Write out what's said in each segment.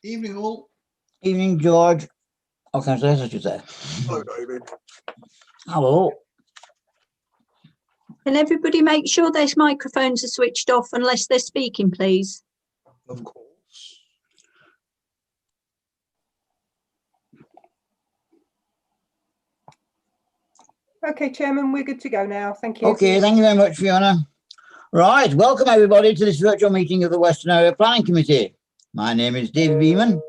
Evening all. Evening, George. Oh, can I say, I should say. Hello, David. Hello. Can everybody make sure their microphones are switched off unless they're speaking, please? Of course. Okay, Chairman, we're good to go now. Thank you. Okay, thank you very much, Fiona. Right, welcome everybody to this virtual meeting of the Western Area Planning Committee. My name is David Beeman,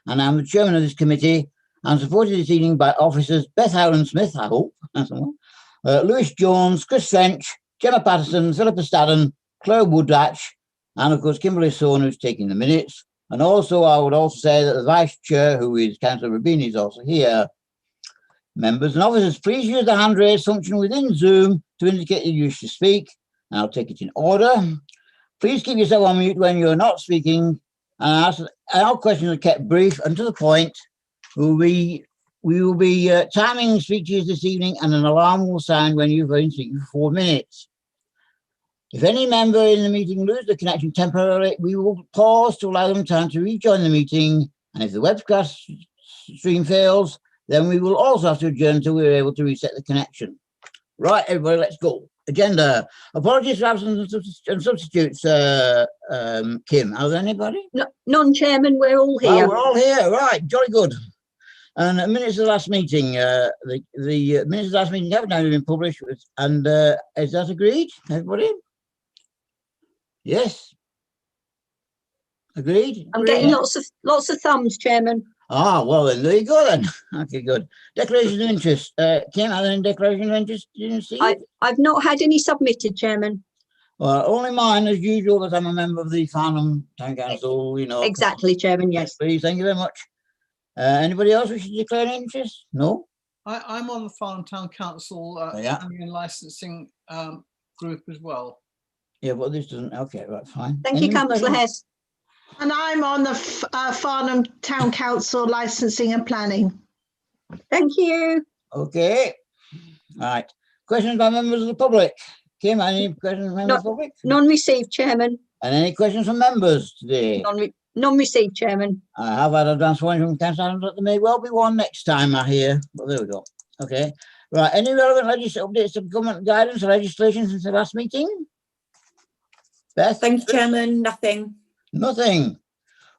and I'm the chairman of this committee. I'm supported this evening by officers Beth Howland-Smith, I hope, Lewis Jones, Chris French, Gemma Patterson, Philippa Stadden, Claire Woodratch, and of course Kimberly Sohn, who's taking the minutes. And also, I would also say that the Vice Chair, who is Councillor Rubini, is also here. Members and officers, please use the hand raise function within Zoom to indicate you wish to speak. And I'll take it in order. Please keep yourself on mute when you're not speaking. And our questions are kept brief and to the point. We will be timing speeches this evening, and an alarm will sound when you've been speaking for 4 minutes. If any member in the meeting loses the connection temporarily, we will pause to allow them time to rejoin the meeting. And if the webcast stream fails, then we will also have to adjourn until we're able to reset the connection. Right, everybody, let's go. Agenda. Apologies for absence and substitutes, Kim. Are there anybody? No, none, Chairman, we're all here. Oh, we're all here, right, jolly good. And minutes of the last meeting, the minutes of the last meeting have now been published, and is that agreed, everybody? Yes. Agreed? I'm getting lots of thumbs, Chairman. Ah, well then, there you go then. Okay, good. Declaration of interest. Kim, are there any declaration of interest you didn't see? I've not had any submitted, Chairman. Well, only mine, as usual, that I'm a member of the Farnham Town Council, you know. Exactly, Chairman, yes. Please, thank you very much. Anybody else wish to declare an interest? No? I'm on the Farnham Town Council and licensing group as well. Yeah, but this doesn't. Okay, right, fine. Thank you, Councillor Hess. And I'm on the Farnham Town Council licensing and planning. Thank you. Okay. Right. Questions by members of the public? Kim, any questions from members of the public? None received, Chairman. And any questions from members today? None received, Chairman. I have had advance warning from Councillor Adams that there may well be one next time, I hear. But there we go. Okay. Right. Any relevant updates to government guidance or legislation since the last meeting? Beth? Thank you, Chairman. Nothing. Nothing.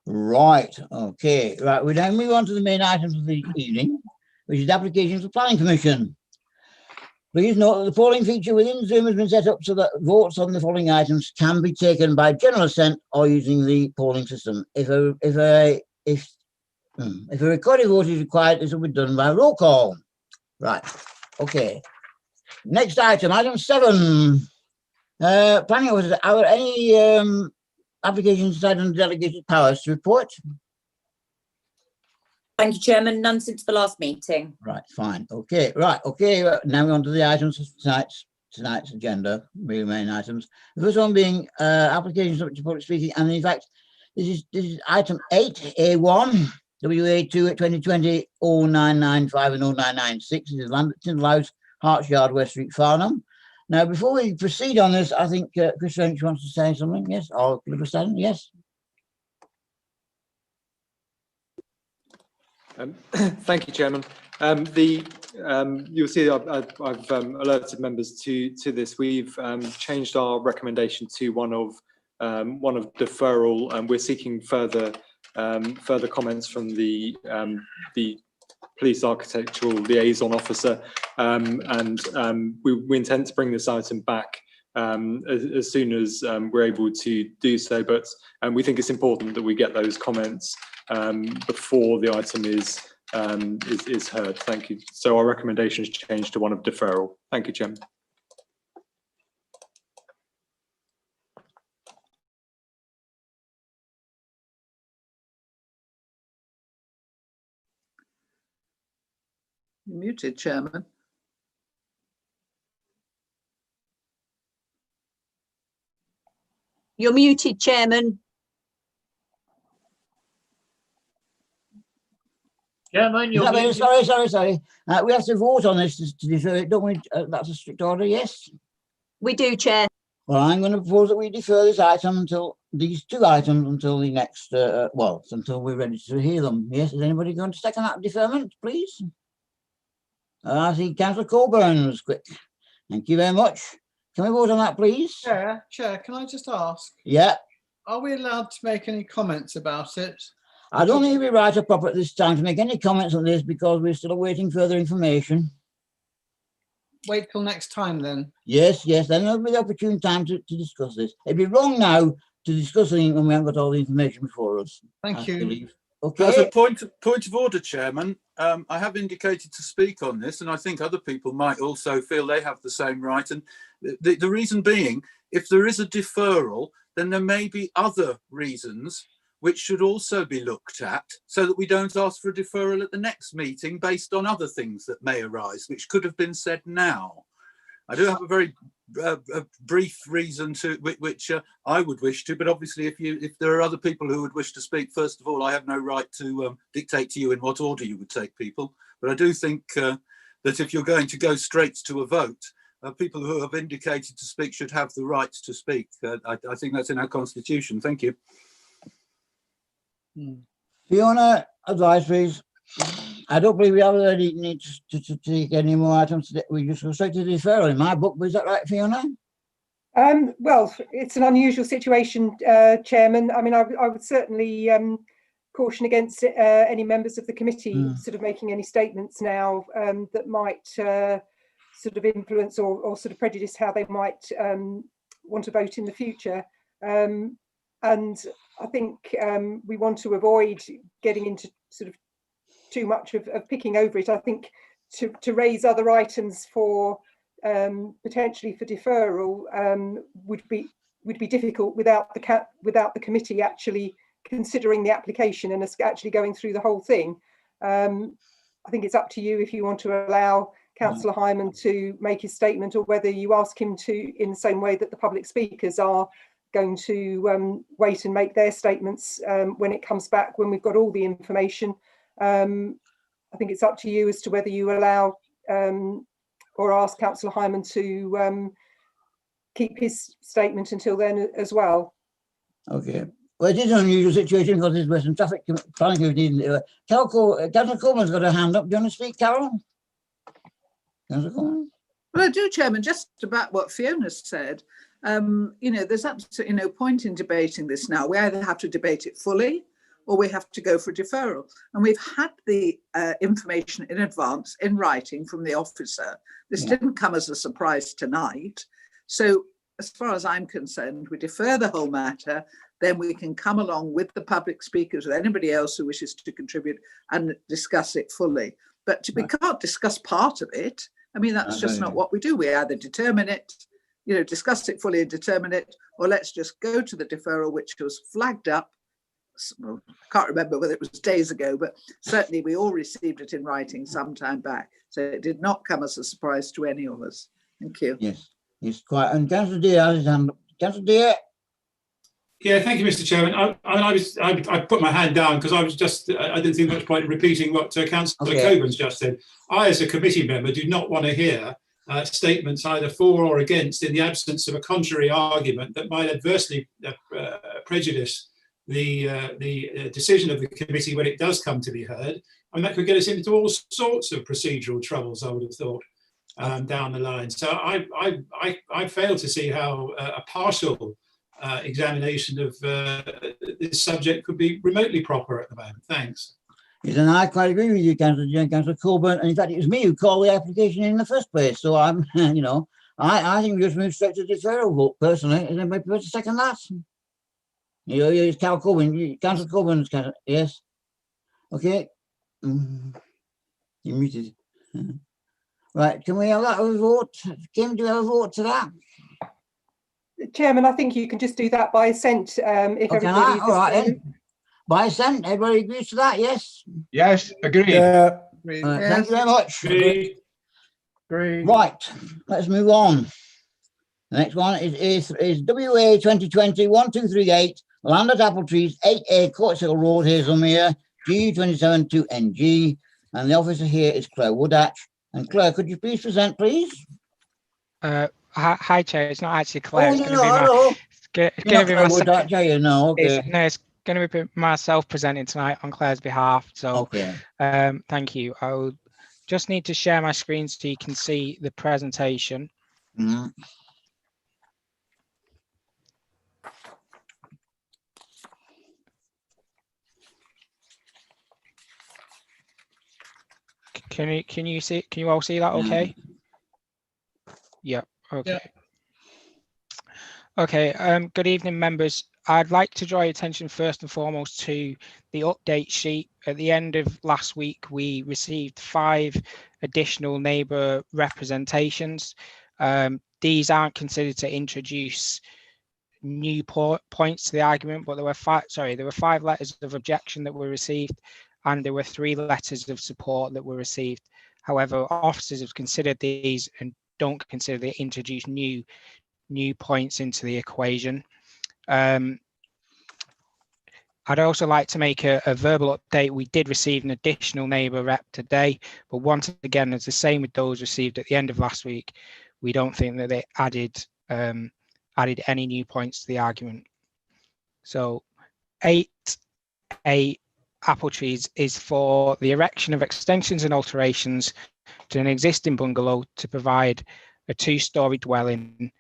Right. Okay. Right. We now move on to the main items of the evening, which is the application for planning permission. Please note that the polling feature within Zoom has been set up so that votes on the following items can be taken by general assent or using the polling system. If a recorded vote is required, this will be done by roll call. Right. Okay. Next item, item 7. Planning officers, are there any applications decided on delegated powers to report? Thank you, Chairman. None since the last meeting. Right, fine. Okay, right. Okay, now we're on to the items for tonight's agenda, really main items. The first one being applications subject to public speaking, and in fact, this is item 8A1, WA2 2020 0995 and 0996. This is Landon House, Harts Yard, West Street, Farnham. Now, before we proceed on this, I think Chris French wants to say something. Yes, or Philippa Stadden, yes. Thank you, Chairman. You'll see I've alerted members to this. We've changed our recommendation to one of deferral, and we're seeking further comments from the police architectural liaison officer, and we intend to bring this item back as soon as we're able to do so, but we think it's important that we get those comments before the item is heard. Thank you. So our recommendation has changed to one of deferral. Thank you, Chairman. You're muted, Chairman. You're muted, Chairman. Chairman, you're muted. Sorry. We have to vote on this to defer it, don't we? That's a strict order, yes? We do, Chair. Well, I'm going to propose that we defer this item until these two items until the next, well, until we're ready to hear them. Yes, is anybody going to second that deferment, please? I see Councillor Coburn was quick. Thank you very much. Can we vote on that, please? Chair, can I just ask? Yeah. Are we allowed to make any comments about it? I don't think it'd be right or proper at this time to make any comments on this because we're still awaiting further information. Wait till next time then. Yes, then there'll be the opportune time to discuss this. It'd be wrong now to discuss anything when we haven't got all the information before us. Thank you. Believe. As a Okay. point of order, Chairman, I have indicated to speak on this, and I think other people might also feel they have the same right. And the reason being, if there is a deferral, then there may be other reasons which should also be looked at so that we don't ask for a deferral at the next meeting based on other things that may arise, which could have been said now. I do have a very brief reason to which I would wish to, but obviously if there are other people who would wish to speak, first of all, I have no right to dictate to you in what order you would take people. But I do think that if you're going to go straight to a vote, people who have indicated to speak should have the right to speak. I think that's in our constitution. Thank you. Fiona, advice, please. I don't believe we already need to take any more items today. We just go straight to the deferral in my book. Is that right, Fiona? Well, it's an unusual situation, Chairman. I mean, I would certainly caution against any members of the committee sort of making any statements now that might sort of influence or sort of prejudice how they might want to vote in the future. And I think we want to avoid getting into sort of too much of picking over it. I think to raise other items for potentially for deferral would be difficult without the committee actually considering the application and us actually going through the whole thing. I think it's up to you if you want to allow Councillor Hyman to make his statement or whether you ask him to in the same way that the public speakers are going to wait and make their statements when it comes back, when we've got all the information. I think it's up to you as to whether you allow or ask Councillor Hyman to keep his statement until then as well. Okay. Well, it is an unusual situation because there's Western Traffic Planning Committee. Councillor Coleman's got a hand up. Do you want to speak, Carol? Councillor Coleman? Well, I do, Chairman, just about what Fiona said. You know, there's absolutely no point in debating this now. We either have to debate it fully or we have to go for deferral. And we've had the information in advance in writing from the officer. This didn't come as a surprise tonight. So as far as I'm concerned, we defer the whole matter, then we can come along with the public speakers, with anybody else who wishes to contribute and discuss it fully. But we can't discuss part of it. I mean, that's just not what we do. We either determine it, you know, discuss it fully and determine it, or let's just go to the deferral, which was flagged up. Well, I can't remember whether it was days ago, but certainly we all received it in writing some time back. So it did not come as a surprise to any of us. Thank you. Yes, it's quite. And Councillor Deere has his hand up. Councillor Deere. Yeah, thank you, Mr. Chairman. I put my hand down because I didn't think much point in repeating what Councillor Coburn's just said. I, as a committee member, do not want to hear statements either for or against in the absence of a contrary argument that might adversely prejudice the decision of the committee when it does come to be heard. And that could get us into all sorts of procedural troubles, I would have thought, down the line. So I fail to see how a partial examination of this subject could be remotely proper at the moment. Thanks. Yes, and I quite agree with you, Councillor Coburn. And in fact, it was me who called the application in the first place. So I'm, you know, I think we just move straight to deferral vote personally. Is anybody prepared to second that? You know, it's Cal Coburn, Councillor Coburn's, yes. Okay. You muted. Right, can we have that a vote? Kim, do we have a vote to that? Chairman, I think you can just do that by assent. If everybody all right then. By assent, everybody agrees to that, yes? Yes, agreed. Thank you very much. Agreed. Right, let's move on. The next one is WA 2020-1238, Land at Apple Trees, 8A Courtsill Road, Hazelmere, G27 2NG. And the officer here is Claire Woodhatch. And Claire, could you please present, please? Hi, Chair. It's not actually Claire. Oh, It's going to be It's You're not going to would that, are you? No, okay. It's going to be myself presenting tonight on Claire's behalf. So, okay. Thank you. I'll just need to share my screen so you can see the presentation. Mm-hmm. Can you all see that okay? Yeah, okay. Yeah. Okay, good evening, members. I'd like to draw your attention first and foremost to the update sheet. At the end of last week, we received 5 additional neighbour representations. These aren't considered to introduce new points to the argument, but there were 5 letters of objection that were received, and there were 3 letters of support that were received. However, officers have considered these and don't consider they introduce new points into the equation. I'd also like to make a verbal update. We did receive an additional neighbour rep today, but once again, it's the same with those received at the end of last week. We don't think that they added any new points to the argument. So 8A apple trees is for the erection of extensions and alterations to an existing bungalow to provide a 2-storey dwelling.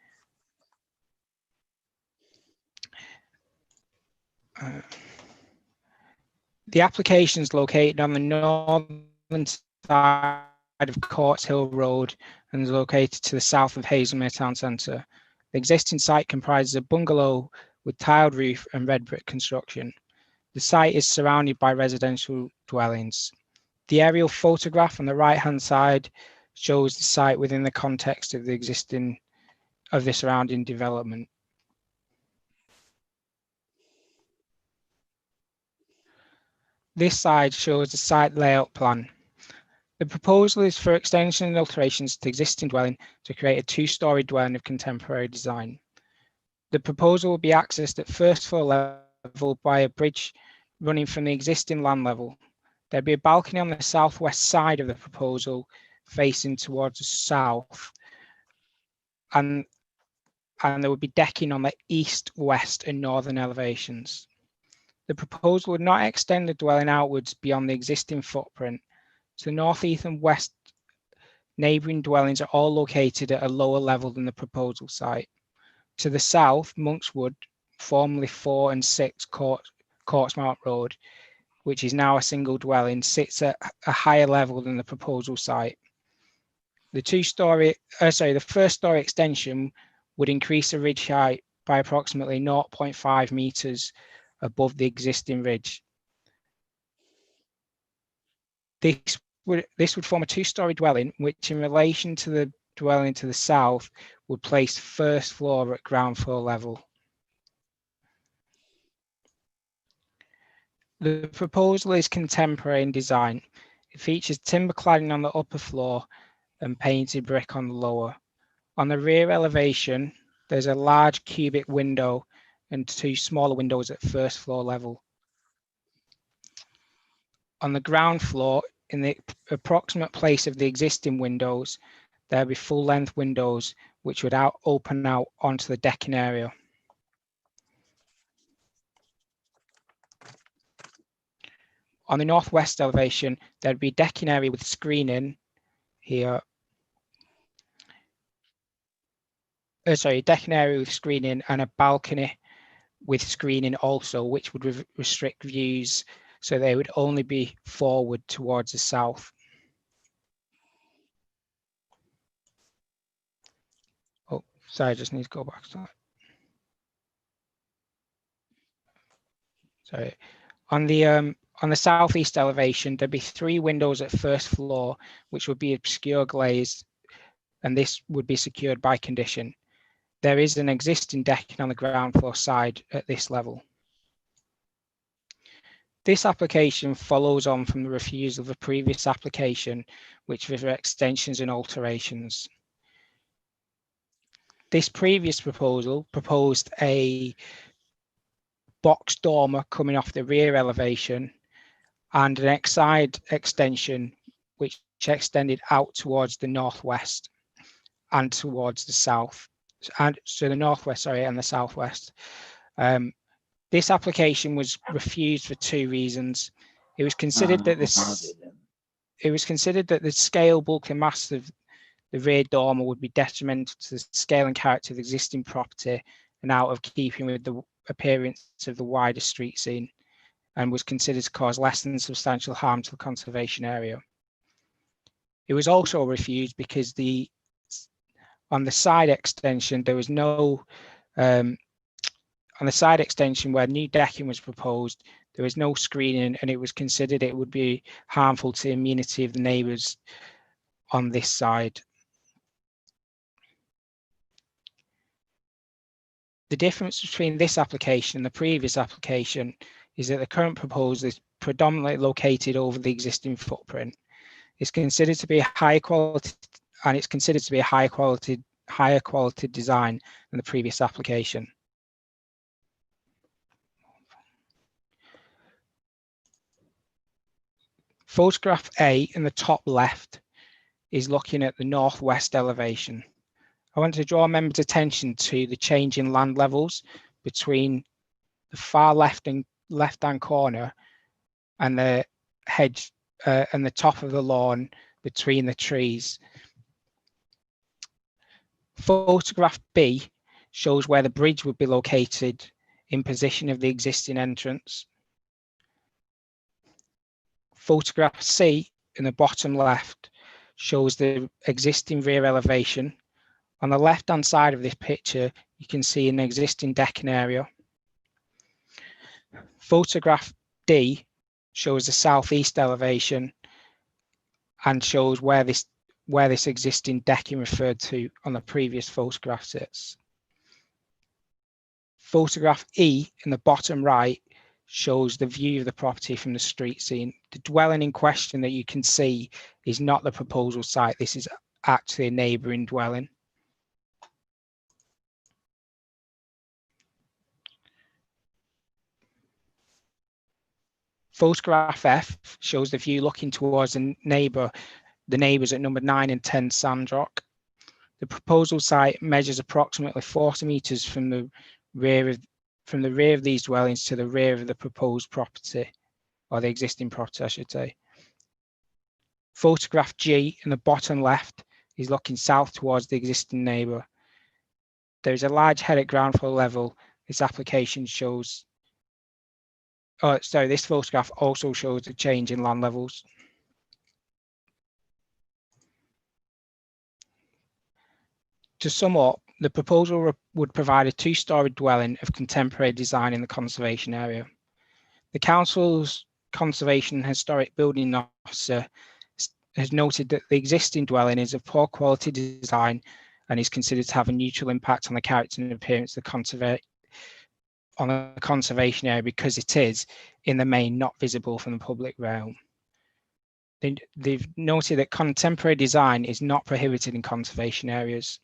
The application is located on the northern side of Courts Hill Road and is located to the south of Hazelmere Town Centre. The existing site comprises a bungalow with tiled roof and red brick construction. The site is surrounded by residential dwellings. The aerial photograph on the right-hand side shows the site within the context of the surrounding development. This slide shows the site layout plan. The proposal is for extension and alterations to existing dwelling to create a 2-storey dwelling of contemporary design. The proposal will be accessed at first floor level by a bridge running from the existing land level. There'll be a balcony on the southwest side of the proposal facing towards the south, and there will be decking on the east, west and northern elevations. The proposal would not extend the dwelling outwards beyond the existing footprint. To the north, east and west, neighbouring dwellings are all located at a lower level than the proposal site. To the south, Monkswood, formerly 4 and 6 Courtsmount Road, which is now a single dwelling, sits at a higher level than the proposal site. The first story extension would increase the ridge height by approximately 0.5 metres above the existing ridge. This would form a 2-storey dwelling, which in relation to the dwelling to the south would place first floor at ground floor level. The proposal is contemporary in design. It features timber cladding on the upper floor and painted brick on the lower. On the rear elevation, there's a large cubic window and 2 smaller windows at first floor level. On the ground floor, in the approximate place of the existing windows, there'll be full-length windows which would open out onto the decking area. On the northwest elevation, there'd be a decking area with screening here. Decking area with screening and a balcony with screening also, which would restrict views, so they would only be forward towards the south. Oh, sorry, I just need to go back to that. Sorry. On the southeast elevation, there'd be 3 windows at first floor, which would be obscure glazed, and this would be secured by condition. There is an existing decking on the ground floor side at this level. This application follows on from the refusal of a previous application, which was for extensions and alterations. This previous proposal proposed a box dormer coming off the rear elevation and an side extension which extended out towards the northwest and towards the south. and so the northwest, sorry, and the southwest. This application was refused for 2 reasons. It was considered that the scale, bulk, and mass of the rear dormer would be detrimental to the scale and character of the existing property and out of keeping with the appearance of the wider street scene, and was considered to cause less than substantial harm to the conservation area. It was also refused because on the side extension, there was no, on the side extension where new decking was proposed, there was no screening, and it was considered it would be harmful to the amenity of the neighbours on this side. The difference between this application and the previous application is that the current proposal is predominantly located over the existing footprint. It's considered to be a higher quality, and it's considered to be a higher quality design than the previous application. Photograph A in the top left is looking at the northwest elevation. I want to draw members' attention to the change in land levels between the far left-hand corner and the hedge and the top of the lawn between the trees. Photograph B shows where the bridge would be located in position of the existing entrance. Photograph C in the bottom left shows the existing rear elevation. On the left-hand side of this picture, you can see an existing decking area. Photograph D shows the southeast elevation and shows where this existing decking referred to on the previous photograph sits. Photograph E in the bottom right shows the view of the property from the street scene. The dwelling in question that you can see is not the proposal site. This is actually a neighbouring dwelling. Photograph F shows the view looking towards the neighbours at number 9 and 10 Sandrock. The proposal site measures approximately 40 metres from the rear of these dwellings to the rear of the proposed property, or the existing property, I should say. Photograph G in the bottom left is looking south towards the existing neighbour. There is a large head at ground floor level. This application shows. Oh, sorry, this photograph also shows a change in land levels. To sum up, the proposal would provide a 2-storey dwelling of contemporary design in the conservation area. The council's conservation and historic building officer has noted that the existing dwelling is of poor quality design and is considered to have a neutral impact on the character and appearance of the conservation area because it is, in the main, not visible from the public realm. They've noted that contemporary design is not prohibited in conservation areas.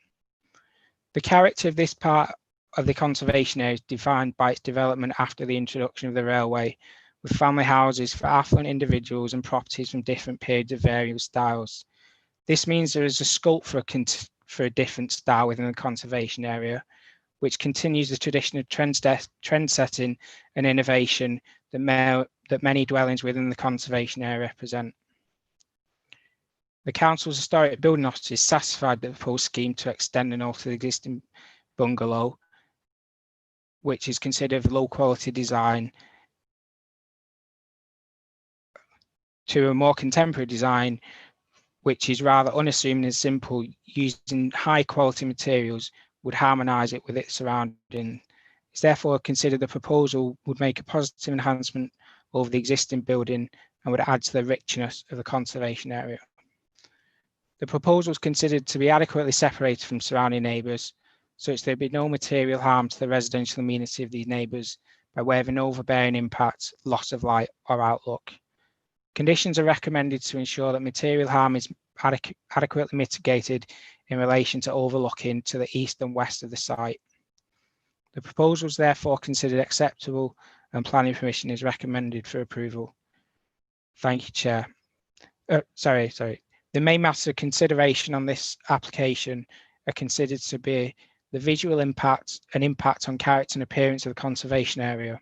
The character of this part of the conservation area is defined by its development after the introduction of the railway, with family houses for affluent individuals and properties from different periods of varying styles. This means there is a scope for a different style within the conservation area, which continues the tradition of trend setting and innovation that many dwellings within the conservation area represent. The council's historic building officer is satisfied that the proposed scheme to extend and alter the existing bungalow, which is considered low quality design, to a more contemporary design, which is rather unassuming and simple, using high quality materials, would harmonise it with its surrounding. It's therefore considered the proposal would make a positive enhancement over the existing building and would add to the richness of the conservation area. The proposal is considered to be adequately separated from surrounding neighbours, such there be no material harm to the residential amenity of these neighbours by way of an overbearing impact, loss of light or outlook. Conditions are recommended to ensure that material harm is adequately mitigated in relation to overlooking to the east and west of the site. The proposal is therefore considered acceptable and planning permission is recommended for approval. Thank you, Chair. The main matters of consideration on this application are considered to be the visual impact and impact on character and appearance of the conservation area,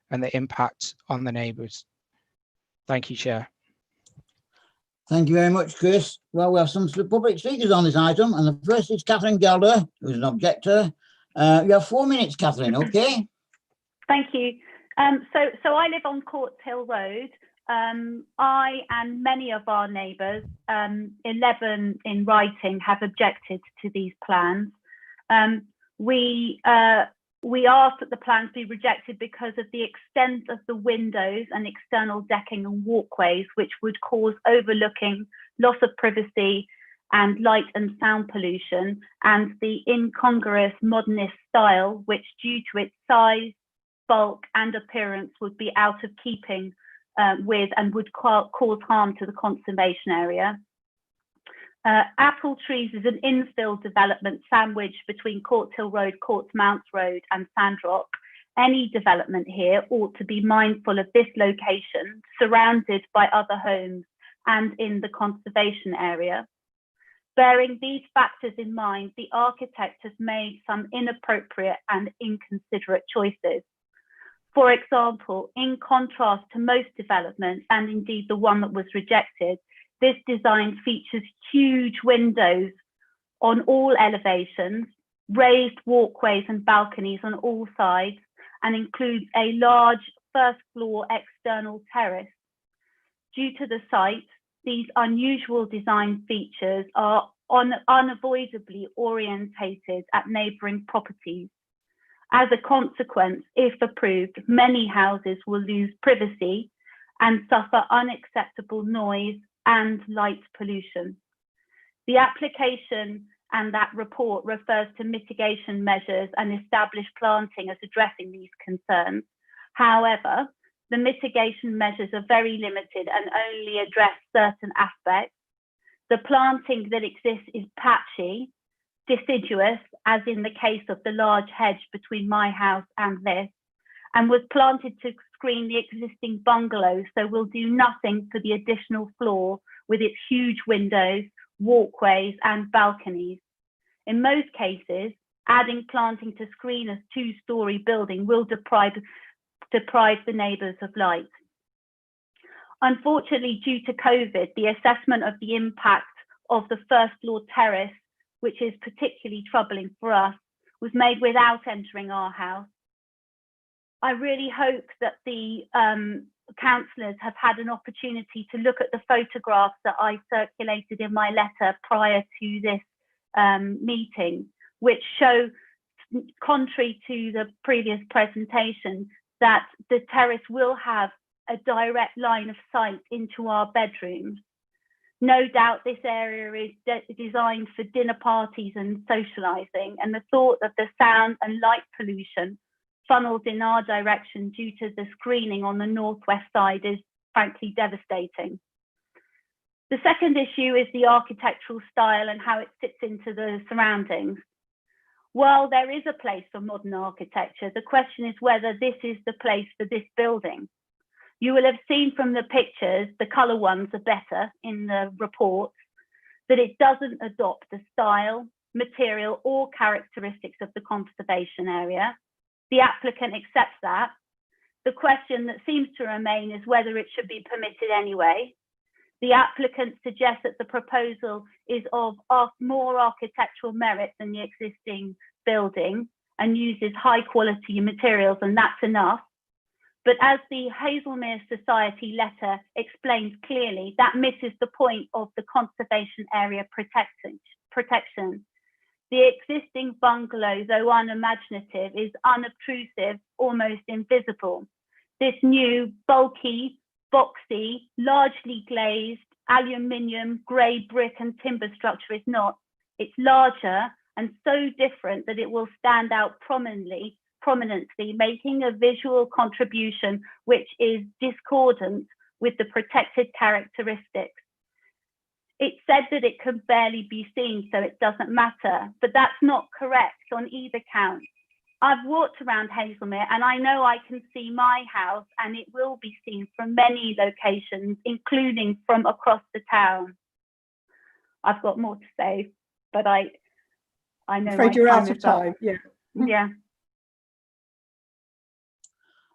and the impact on the neighbours. Thank you, Chair. Thank you very much, Chris. Well, we have some public speakers on this item, and the first is Catherine Gelder, who's an objector. You have 4 minutes, Catherine, okay? Thank you. So I live on Courts Hill Road. I and many of our neighbours, 11 in writing, have objected to these plans. We asked that the plans be rejected because of the extent of the windows and external decking and walkways, which would cause overlooking, loss of privacy, and light and sound pollution, and the incongruous modernist style, which due to its size, bulk, and appearance would be out of keeping with and would cause harm to the conservation area. Apple Trees is an infill development sandwiched between Courts Hill Road, Courtsmount Road and Sandrock. Any development here ought to be mindful of this location, surrounded by other homes and in the conservation area. Bearing these factors in mind, the architect has made some inappropriate and inconsiderate choices. For example, in contrast to most developments, and indeed the one that was rejected, this design features huge windows on all elevations, raised walkways and balconies on all sides, and includes a large first floor external terrace. Due to the site, these unusual design features are unavoidably orientated at neighbouring properties. As a consequence, if approved, many houses will lose privacy and suffer unacceptable noise and light pollution. The application and that report refers to mitigation measures and established planting as addressing these concerns. However, the mitigation measures are very limited and only address certain aspects. The planting that exists is patchy, deciduous, as in the case of the large hedge between my house and this, and was planted to screen the existing bungalow, so will do nothing for the additional floor with its huge windows, walkways and balconies. In most cases, adding planting to screen a two-storey building will deprive the neighbours of light. Unfortunately, due to COVID, the assessment of the impact of the first floor terrace, which is particularly troubling for us, was made without entering our house. I really hope that the councillors have had an opportunity to look at the photographs that I circulated in my letter prior to this meeting, which show, contrary to the previous presentation, that the terrace will have a direct line of sight into our bedrooms. No doubt this area is designed for dinner parties and socialising, and the thought of the sound and light pollution funneled in our direction due to the screening on the northwest side is frankly devastating. The second issue is the architectural style and how it fits into the surroundings. While there is a place for modern architecture, the question is whether this is the place for this building. You will have seen from the pictures, the colour ones are better in the report, that it doesn't adopt the style, material or characteristics of the conservation area. The applicant accepts that. The question that seems to remain is whether it should be permitted anyway. The applicant suggests that the proposal is of more architectural merit than the existing building and uses high quality materials, and that's enough. But as the Hazelmere Society letter explains clearly, that misses the point of the conservation area protection. The existing bungalow, though unimaginative, is unobtrusive, almost invisible. This new, bulky, boxy, largely glazed, aluminium, grey brick and timber structure is not. It's larger and so different that it will stand out prominently, making a visual contribution which is discordant with the protected characteristics. It's said that it can barely be seen, so it doesn't matter, but that's not correct on either count. I've walked around Hazelmere and I know I can see my house, and it will be seen from many locations, including from across the town. I've got more to say, but I know. Afraid my you're out time of is up. time. Yeah. Yeah.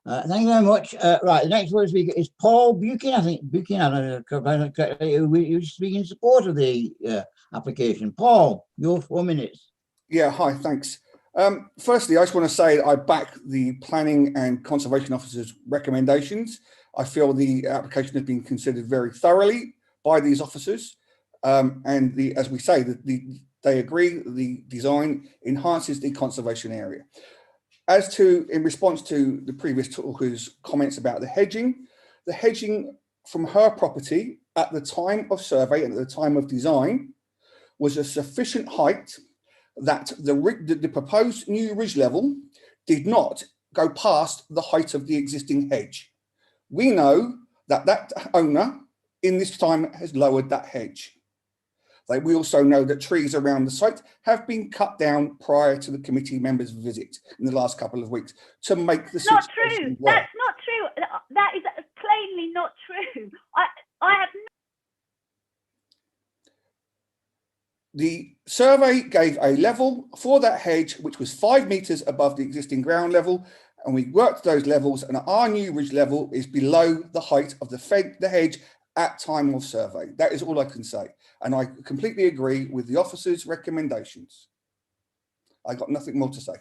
Thank you very much. Right, the next word speaker is Paul Buchan. I think Buchan, I don't know correctly, who speaking in support of the application. Paul, your 4 minutes. Yeah, hi, thanks. Firstly, I just want to say that I back the Planning and Conservation Officer's recommendations. I feel the application has been considered very thoroughly by these officers. And as we say, they agree the design enhances the conservation area. As to, in response to the previous talker's comments about the hedging from her property at the time of survey and at the time of design was a sufficient height that the proposed new ridge level did not go past the height of the existing hedge. We know that that owner in this time has lowered that hedge. We also know that trees around the site have been cut down prior to the committee members' visit in the last couple of weeks to make the Not situation true. work. That's not true. That is plainly not true. I have no. The survey gave a level for that hedge, which was 5 meters above the existing ground level, and we worked those levels, and our new ridge level is below the height of the hedge at time of survey. That is all I can say. And I completely agree with the officer's recommendations. I got nothing more to say.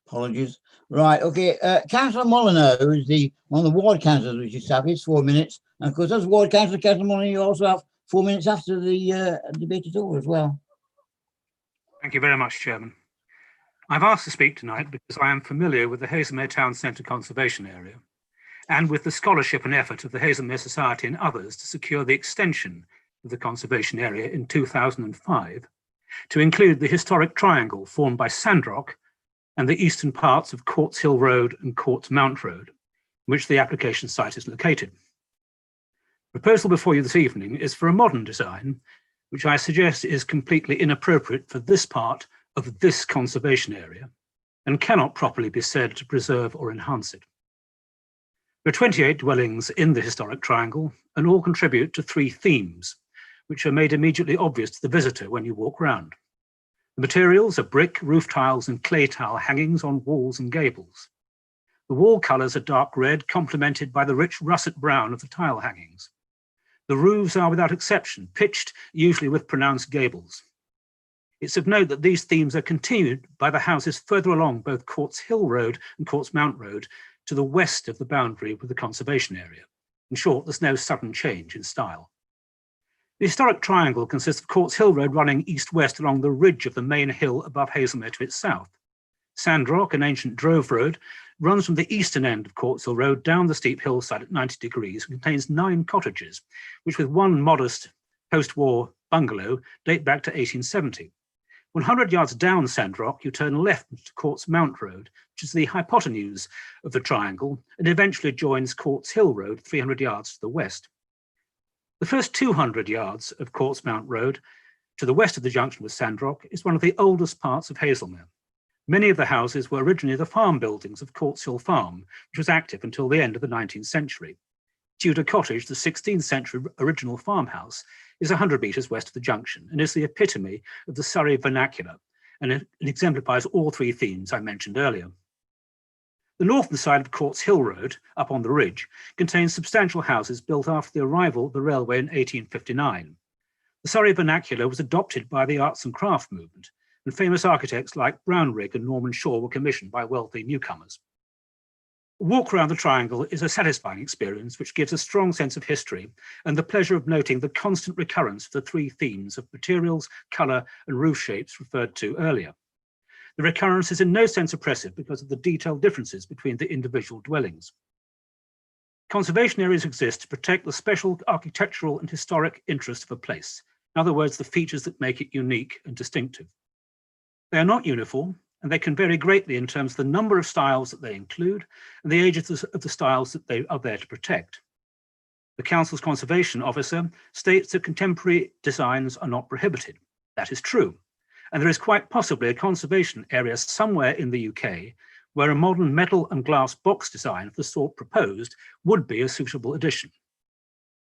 Apologies. Right, okay. Councillor Molyneux, who is one of the ward councillors, which is established, 4 minutes. And of course, as ward councillor, Councillor Molyneux, you also have 4 minutes after the debate is over as well. Thank you very much, Chairman. I've asked to speak tonight because I am familiar with the Hazelmere Town Centre Conservation Area and with the scholarship and effort of the Hazelmere Society and others to secure the extension of the conservation area in 2005 to include the historic triangle formed by Sandrock and the eastern parts of Courts Hill Road and Courts Mount Road, in which the application site is located. The proposal before you this evening is for a modern design, which I suggest is completely inappropriate for this part of this conservation area and cannot properly be said to preserve or enhance it. There are 28 dwellings in the historic triangle and all contribute to 3 themes, which are made immediately obvious to the visitor when you walk round. The materials are brick, roof tiles and clay tile hangings on walls and gables. The wall colours are dark red, complemented by the rich russet brown of the tile hangings. The roofs are without exception pitched, usually with pronounced gables. It's of note that these themes are continued by the houses further along both Courts Hill Road and Courts Mount Road to the west of the boundary with the conservation area. In short, there's no sudden change in style. The historic triangle consists of Courts Hill Road running east-west along the ridge of the main hill above Hazelmere to its south. Sandrock, an ancient drove road, runs from the eastern end of Courts Hill Road down the steep hillside at 90 degrees and contains 9 cottages, which with one modest post-war bungalow date back to 1870. 100 yards down Sandrock, you turn left to Courts Mount Road, which is the hypotenuse of the triangle, and eventually joins Courts Hill Road 300 yards to the west. The first 200 yards of Courts Mount Road, to the west of the junction with Sandrock, is one of the oldest parts of Hazelmere. Many of the houses were originally the farm buildings of Courts Hill Farm, which was active until the end of the 19th century. Tudor Cottage, the 16th century original farmhouse, is 100 metres west of the junction and is the epitome of the Surrey vernacular, and it exemplifies all 3 themes I mentioned earlier. The northern side of Courts Hill Road, up on the ridge, contains substantial houses built after the arrival of the railway in 1859. The Surrey vernacular was adopted by the arts and craft movement, and famous architects like Brownrigg and Norman Shaw were commissioned by wealthy newcomers. A walk around the triangle is a satisfying experience which gives a strong sense of history and the pleasure of noting the constant recurrence of the 3 themes of materials, colour and roof shapes referred to earlier. The recurrence is in no sense oppressive because of the detailed differences between the individual dwellings. Conservation areas exist to protect the special architectural and historic interest of a place, in other words, the features that make it unique and distinctive. They are not uniform, and they can vary greatly in terms of the number of styles that they include and the age of the styles that they are there to protect. The Council's Conservation Officer states that contemporary designs are not prohibited. That is true, and there is quite possibly a conservation area somewhere in the UK where a modern metal and glass box design of the sort proposed would be a suitable addition.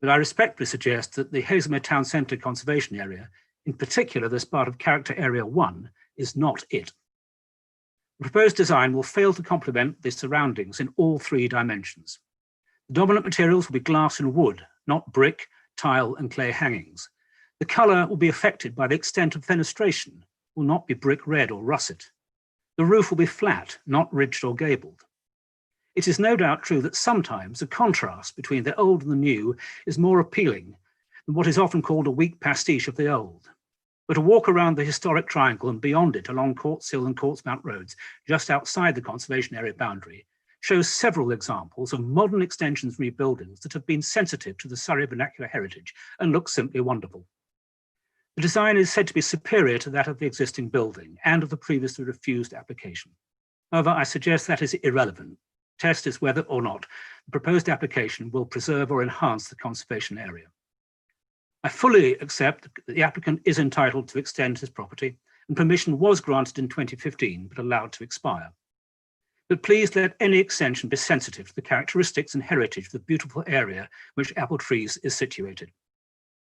But I respectfully suggest that the Hazelmere Town Centre Conservation Area, in particular this part of Character Area 1, is not it. The proposed design will fail to complement the surroundings in all three dimensions. The dominant materials will be glass and wood, not brick, tile and clay hangings. The colour will be affected by the extent of fenestration, will not be brick red or russet. The roof will be flat, not ridged or gabled. It is no doubt true that sometimes the contrast between the old and the new is more appealing than what is often called a weak pastiche of the old. But a walk around the historic triangle and beyond it along Courts Hill and Courtsmount roads, just outside the conservation area boundary, shows several examples of modern extensions and rebuildings that have been sensitive to the Surrey vernacular heritage and look simply wonderful. The design is said to be superior to that of the existing building and of the previously refused application. However, I suggest that is irrelevant. The test is whether or not the proposed application will preserve or enhance the conservation area. I fully accept that the applicant is entitled to extend his property, and permission was granted in 2015 but allowed to expire. But please let any extension be sensitive to the characteristics and heritage of the beautiful area which Apple Trees is situated.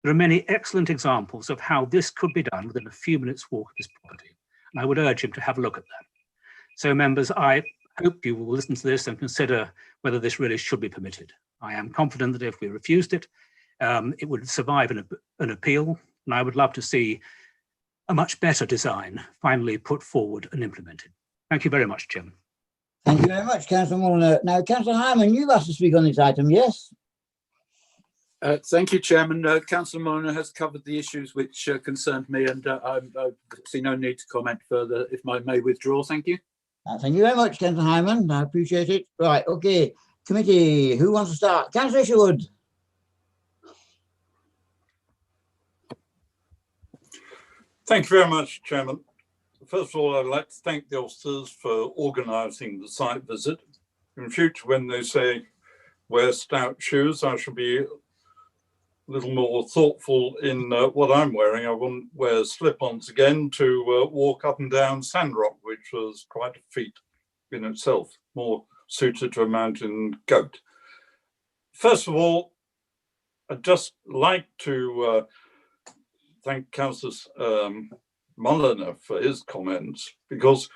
There are many excellent examples of how this could be done within a few minutes' walk of this property, and I would urge him to have a look at that. So members, I hope you will listen to this and consider whether this really should be permitted. I am confident that if we refused it, it would survive an appeal, and I would love to see a much better design finally put forward and implemented. Thank you very much, Chairman. Thank you very much, Councillor Mulliner. Now, Councillor Hyman, you've asked to speak on this item, yes? Thank you, Chairman. Councillor Mulliner has covered the issues which concerned me, and I see no need to comment further. If I may withdraw, thank you. Thank you very much, Councillor Hyman. I appreciate it. Right, okay. Committee, who wants to start? Councillor Isherwood. Thank you very much, Chairman. First of all, I'd like to thank the officers for organising the site visit. In future, when they say wear stout shoes, I shall be a little more thoughtful in what I'm wearing. I wouldn't wear slip-ons again to walk up and down Sandrock, which was quite a feat in itself, more suited to a mountain goat. First of all, I'd just like to thank Councillor Mulliner for his comments, because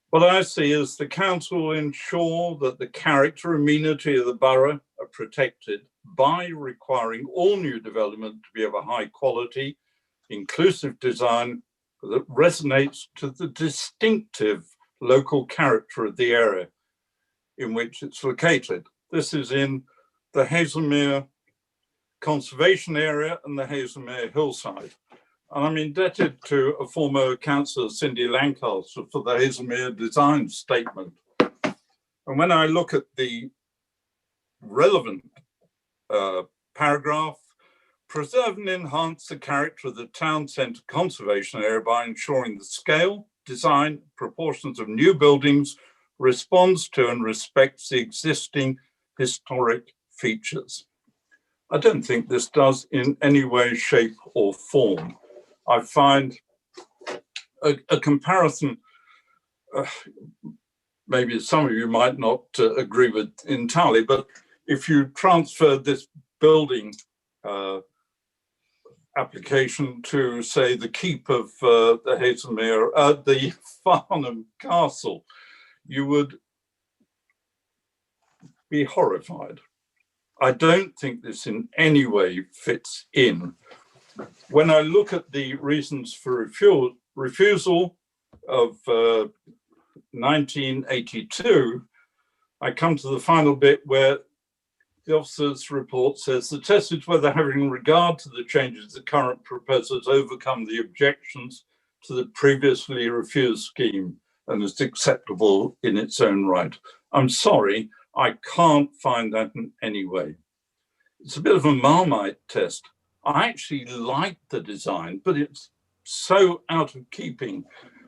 what I see is the council will ensure that the character and amenity of the borough are protected by requiring all new development to be of a high quality, inclusive design that resonates to the distinctive local character of the area in which it's located. This is in the Hazelmere Conservation Area and the Hazelmere Hillside. And I'm indebted to a former councillor, Cindy Lancaster, for the Hazelmere design statement. And when I look at the relevant paragraph, preserve and enhance the character of the town centre conservation area by ensuring the scale, design, proportions of new buildings responds to and respects the existing historic features. I don't think this does in any way, shape or form. I find a comparison, maybe some of you might not agree with entirely, but if you transfer this building application to, say, the keep of the Hazelmere, the Farnham Castle, you would be horrified. I don't think this in any way fits in. When I look at the reasons for refusal of 1982, I come to the final bit where the officer's report says the test is whether, having regard to the changes the current proposals overcome the objections to the previously refused scheme and is acceptable in its own right. I'm sorry, I can't find that in any way. It's a bit of a Marmite test. I actually like the design, but it's so out of keeping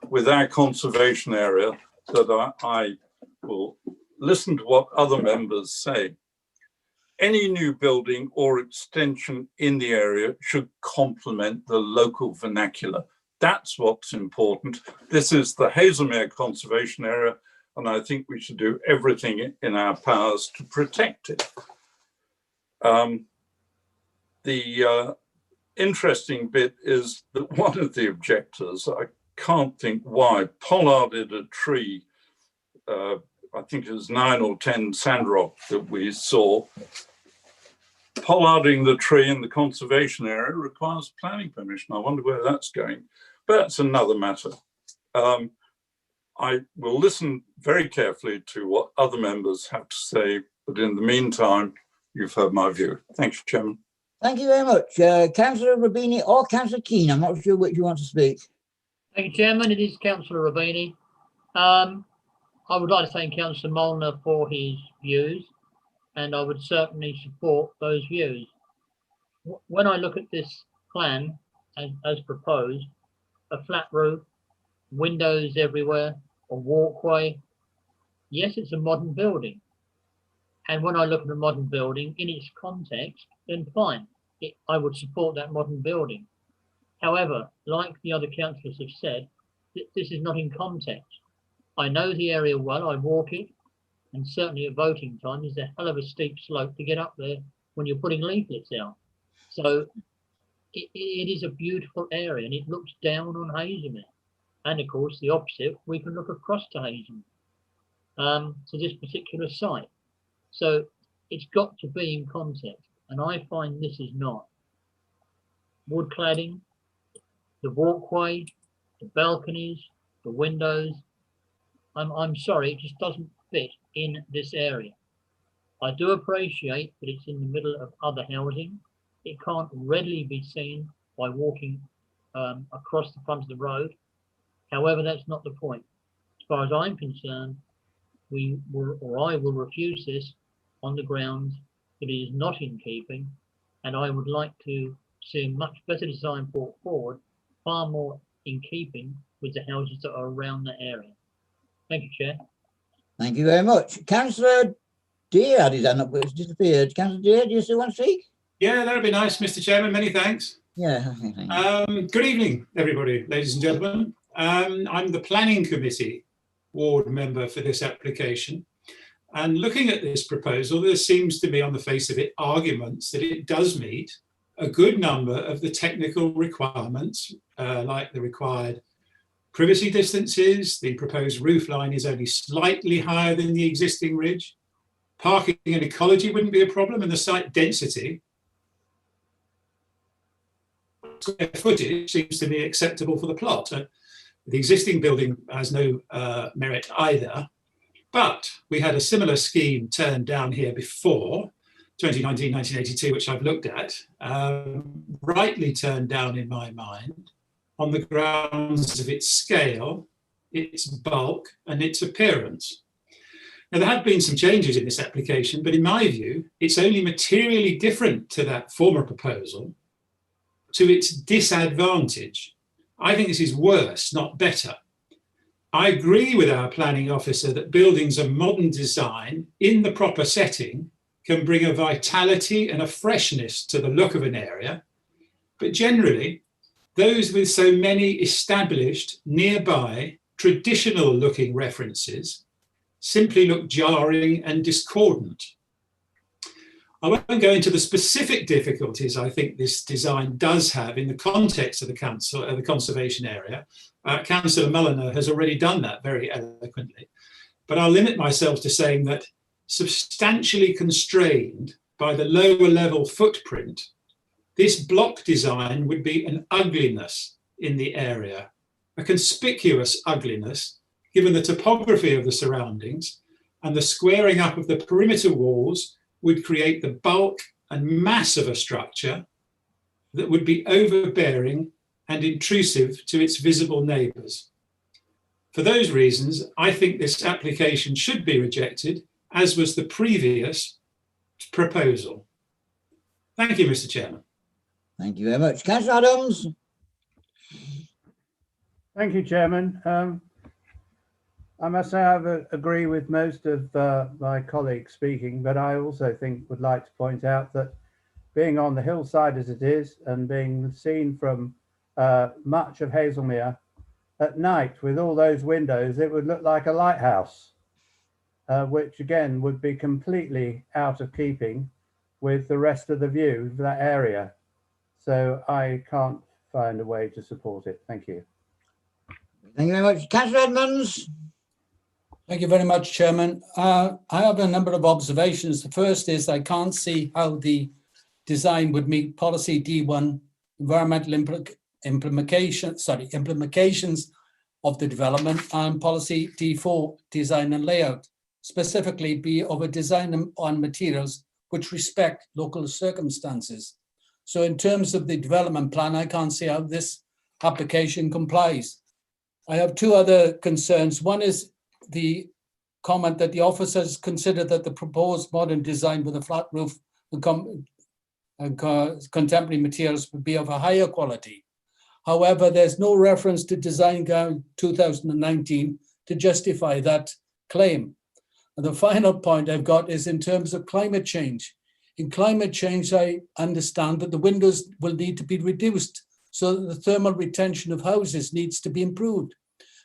with our conservation area that I will listen to what other members say. Any new building or extension in the area should complement the local vernacular. That's what's important. This is the Hazelmere Conservation Area, and I think we should do everything in our powers to protect it. The interesting bit is that one of the objectors, I can't think why, pollarded a tree. I think it was 9 or 10 sandrock that we saw. Pollarding the tree in the conservation area requires planning permission. I wonder where that's going, but that's another matter. I will listen very carefully to what other members have to say, but in the meantime, you've heard my view. Thank you, Chairman. Thank you very much. Councillor Rubini or Councillor Keane, I'm not sure which you want to speak. Thank you, Chairman. It is Councillor Rubini. I would like to thank Councillor Molnar for his views, and I would certainly support those views. When I look at this plan as proposed, a flat roof, windows everywhere, a walkway, yes, it's a modern building. And when I look at a modern building in its context, then fine, I would support that modern building. However, like the other councillors have said, this is not in context. I know the area well, I walk it, and certainly at voting time, there's a hell of a steep slope to get up there when you're putting leaflets out. So it is a beautiful area, and it looks down on Hazelmere. And of course, the opposite, we can look across to Hazelmere, to this particular site. So it's got to be in context, and I find this is not. Wood cladding, the walkway, the balconies, the windows, I'm sorry, it just doesn't fit in this area. I do appreciate that it's in the middle of other housing. It can't readily be seen by walking across the front of the road. However, that's not the point. As far as I'm concerned, I will refuse this on the grounds that it is not in keeping, and I would like to see a much better design brought forward, far more in keeping with the houses that are around the area. Thank you, Chair. Thank you very much. Councillor Deere had his hand up, but it's disappeared. Councillor Deere, do you still want to speak? Yeah, that'd be nice, Mr. Chairman. Many thanks. Yeah. Good evening, everybody, ladies and gentlemen. I'm the Planning Committee ward member for this application. And looking at this proposal, there seems to be on the face of it arguments that it does meet a good number of the technical requirements, like the required privacy distances. The proposed roof line is only slightly higher than the existing ridge. Parking and ecology wouldn't be a problem, and the site density, square footage, seems to be acceptable for the plot. The existing building has no merit either, but we had a similar scheme turned down here before, 2019, 1982, which I've looked at, rightly turned down in my mind on the grounds of its scale, its bulk, and its appearance. Now, there have been some changes in this application, but in my view, it's only materially different to that former proposal to its disadvantage. I think this is worse, not better. I agree with our planning officer that buildings of modern design in the proper setting can bring a vitality and a freshness to the look of an area, but generally, those with so many established, nearby, traditional looking references simply look jarring and discordant. I won't go into the specific difficulties I think this design does have in the context of the conservation area. Councillor Mulliner has already done that very eloquently, but I'll limit myself to saying that substantially constrained by the lower level footprint, this block design would be an ugliness in the area, a conspicuous ugliness, given the topography of the surroundings, and the squaring up of the perimeter walls would create the bulk and mass of a structure that would be overbearing and intrusive to its visible neighbours. For those reasons, I think this application should be rejected, as was the previous proposal. Thank you, Mr. Chairman. Thank you very much. Councillor Adams. Thank you, Chairman. I must say I agree with most of my colleagues speaking, but I also would like to point out that being on the hillside as it is and being seen from much of Hazelmere at night with all those windows, it would look like a lighthouse. which again would be completely out of keeping with the rest of the view of that area. So I can't find a way to support it. Thank you. Thank you very much. Councillor Edmonds. Thank you very much, Chairman. I have a number of observations. The first is I can't see how the design would meet policy D1, environmental implications of the development, and policy D4, design and layout, specifically be of a design on materials which respect local circumstances. So in terms of the development plan, I can't see how this application complies. I have two other concerns. One is the comment that the officers consider that the proposed modern design with a flat roof and contemporary materials would be of a higher quality. However, there's no reference to Design Guide 2019 to justify that claim. And the final point I've got is in terms of climate change. In climate change, I understand that the windows will need to be reduced so that the thermal retention of houses needs to be improved.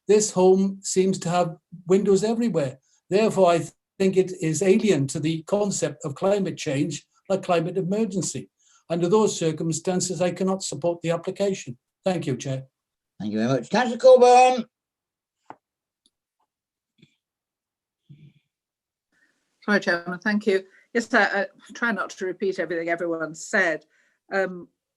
This home seems to have windows everywhere. Therefore, I think it is alien to the concept of climate change, like climate emergency. Under those circumstances, I cannot support the application. Thank you, Chair. Thank you very much. Councillor Coburn. Sorry, Chairman, thank you. Yes, I try not to repeat everything everyone said.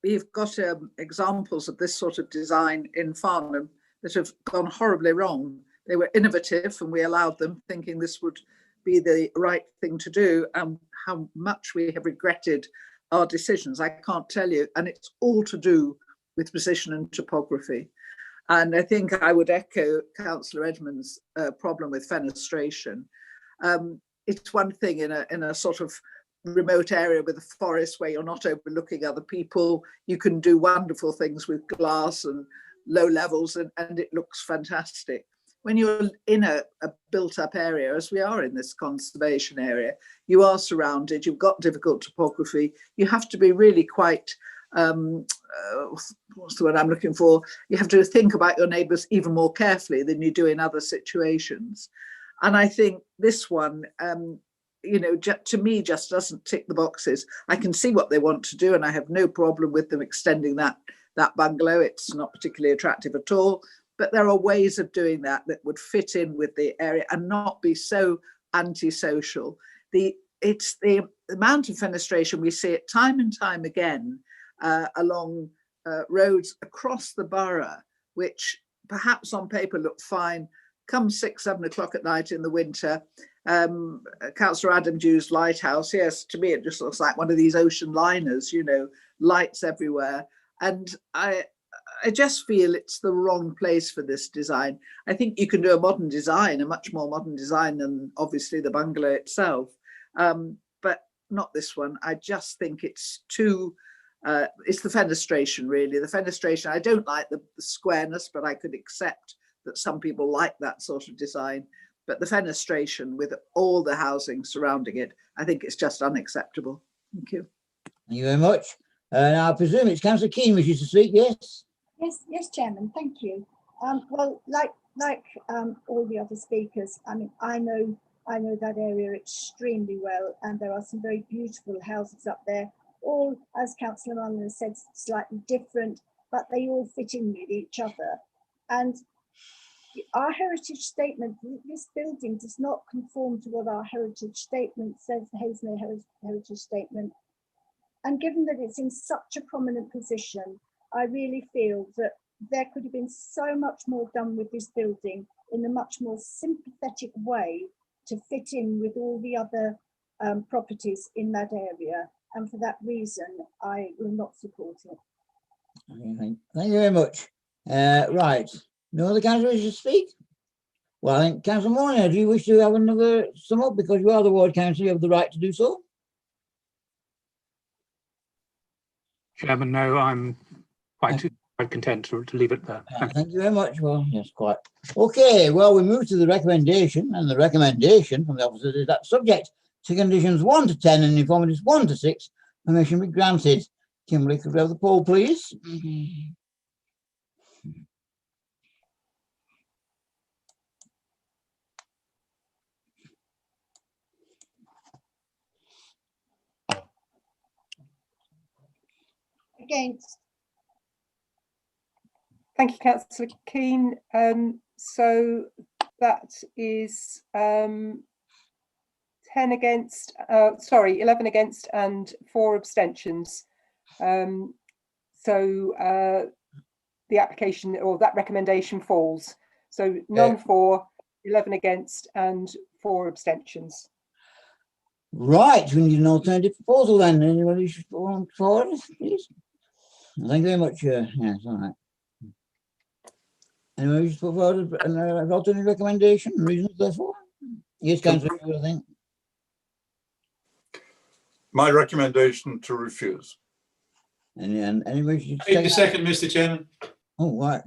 We've got examples of this sort of design in Farnham that have gone horribly wrong. They were innovative and we allowed them, thinking this would be the right thing to do, and how much we have regretted our decisions, I can't tell you. And it's all to do with position and topography. And I think I would echo Councillor Edmonds' problem with fenestration. It's one thing in a sort of remote area with a forest where you're not overlooking other people. You can do wonderful things with glass and low levels, and it looks fantastic. When you're in a built-up area, as we are in this conservation area, you are surrounded, you've got difficult topography, you have to be really quite, what's the word I'm looking for? You have to think about your neighbours even more carefully than you do in other situations. And I think this one, you know, to me, just doesn't tick the boxes. I can see what they want to do, and I have no problem with them extending that bungalow. It's not particularly attractive at all, but there are ways of doing that that would fit in with the area and not be so antisocial. It's the amount of fenestration, we see it time and time again along roads across the borough, which perhaps on paper look fine. Come 6, 7 o'clock at night in the winter, Councillor Adams used lighthouse. Yes, to me it just looks like one of these ocean liners, you know, lights everywhere. And I just feel it's the wrong place for this design. I think you can do a modern design, a much more modern design than obviously the bungalow itself, but not this one. I just think it's too, it's the fenestration really. The fenestration, I don't like the squareness, but I could accept that some people like that sort of design. But the fenestration with all the housing surrounding it, I think it's just unacceptable. Thank you. Thank you very much. Now I presume it's Councillor Keane wishes to speak, yes? Yes, Chairman, thank you. Well, like all the other speakers, I mean, I know that area extremely well, and there are some very beautiful houses up there, all, as Councillor Mullin said, slightly different, but they all fit in with each other. And our heritage statement, this building does not conform to what our heritage statement says, the Hazelmere Heritage Statement. And given that it's in such a prominent position, I really feel that there could have been so much more done with this building in a much more sympathetic way to fit in with all the other properties in that area. And for that reason, I will not support it. Okay, thank you very much. Right, no other councillors wish to speak? Well, I think Councillor Morning, do you wish to have another sum up? Because you are the ward councillor, you have the right to do so. Chairman, no, I'm quite content to leave it there. Thank you very much. Well, yes, quite. Okay, well, we move to the recommendation, and the recommendation from the officers is that subject to conditions 1 to 10 and informatives 1 to 6, permission be granted. Kimberly, could we have the poll, please? Against. Thank you, Councillor Keane. So that is 10 against, 11 against and 4 abstentions. So the application or that recommendation falls. So none for, 11 against and 4 abstentions. Right, we need an alternative proposal then. Anybody should put one forward, please? Thank you very much. Yes, all right. Anybody should put forward an alternative recommendation and reasons therefore? Yes, Councillor, I think. My recommendation to refuse. And anybody should second, Mr. Chairman. Oh, right.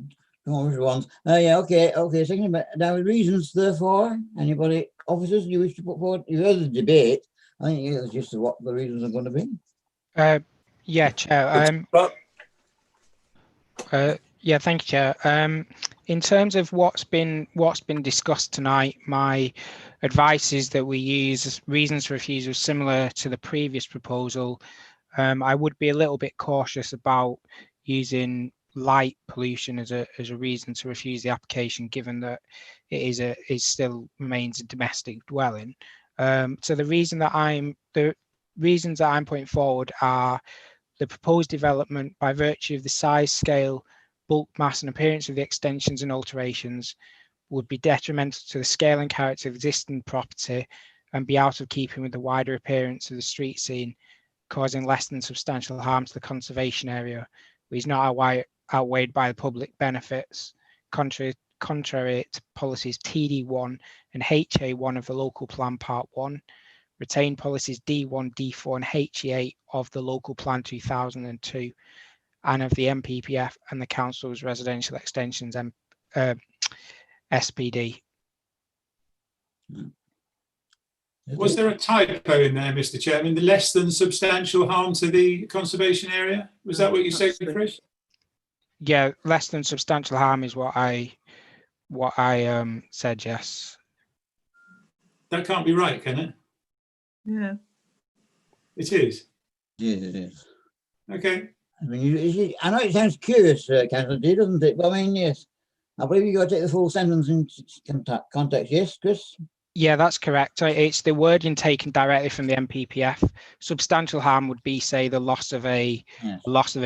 Come on, which ones? Yeah, okay, second. But now reasons therefore, anybody, officers, you wish to put forward? You've heard the debate. I think it's just what the reasons are going to be. Yeah, Chair. Yeah, thank you, Chair. In terms of what's been discussed tonight, my advice is that we use reasons for refusal similar to the previous proposal. I would be a little bit cautious about using light pollution as a reason to refuse the application, given that it still remains a domestic dwelling. So the reasons that I'm putting forward are the proposed development, by virtue of the size, scale, bulk, mass and appearance of the extensions and alterations, would be detrimental to the scale and character of existing property and be out of keeping with the wider appearance of the street scene, causing less than substantial harm to the conservation area, which is not outweighed by the public benefits, contrary to policies TD1 and HA1 of the local plan part 1, retain policies D1, D4 and HA of the local plan 2002 and of the MPPF and the council's residential extensions and SPD. Was there a typo in there, Mr. Chairman? The less than substantial harm to the conservation area? Was that what you said, Chris? Yeah, less than substantial harm is what I said. Yes. That can't be right, can it? Yeah. It is. Yes, it is. Okay. I mean, I know it sounds curious, Councillor D, doesn't it? But I mean, yes, I believe you got to take the full sentence in context. Yes, Chris? Yeah, that's correct. It's the wording taken directly from the MPPF. Substantial harm would be, say, the loss of a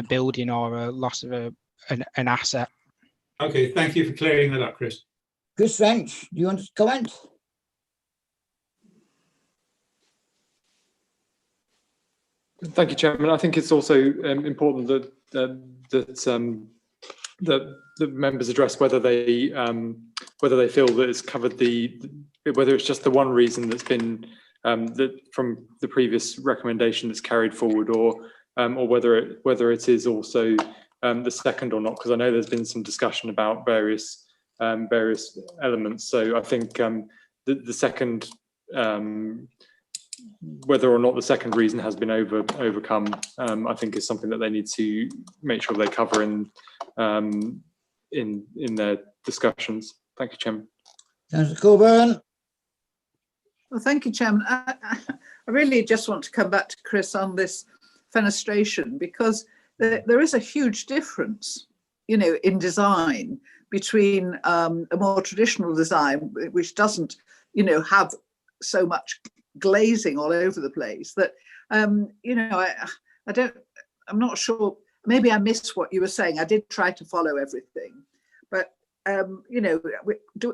building or a loss of an asset. Okay, thank you for clearing that up, Chris. Chris French, do you want to comment? Thank you, Chairman. I think it's also important that the members address whether they feel that it's covered whether it's just the one reason that's been from the previous recommendation that's carried forward, or whether it is also the second or not, because I know there's been some discussion about various elements. So I think the second, whether or not the second reason has been overcome, I think is something that they need to make sure they cover in their discussions. Thank you, Chairman. Councillor Coburn. Well, thank you, Chairman. I really just want to come back to Chris on this fenestration, because there is a huge difference, in design between a more traditional design, which doesn't, have so much glazing all over the place, that, I'm not sure, maybe I missed what you were saying. I did try to follow everything, but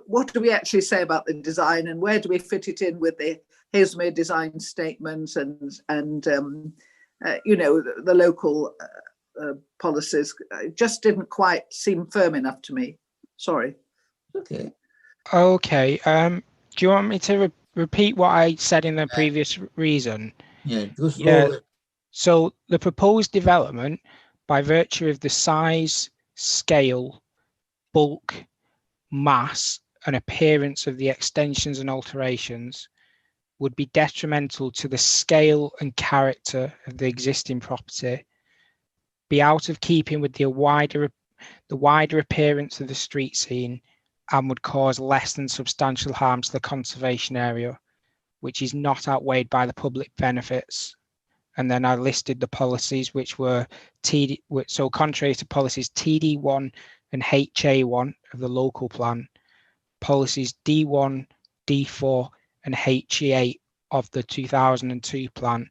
what do we actually say about the design, and where do we fit it in with the Haslemere design statements and the local policies? It just didn't quite seem firm enough to me. Sorry. Okay. Okay. Do you want me to repeat what I said in the previous reason? Yeah. So the proposed development, by virtue of the size, scale, bulk, mass and appearance of the extensions and alterations, would be detrimental to the scale and character of the existing property, be out of keeping with the wider appearance of the street scene, and would cause less than substantial harm to the conservation area, which is not outweighed by the public benefits, and then I listed the policies which were so contrary to policies TD1 and HA1 of the local plan, policies D1, D4 and HE8 of the 2002 plan,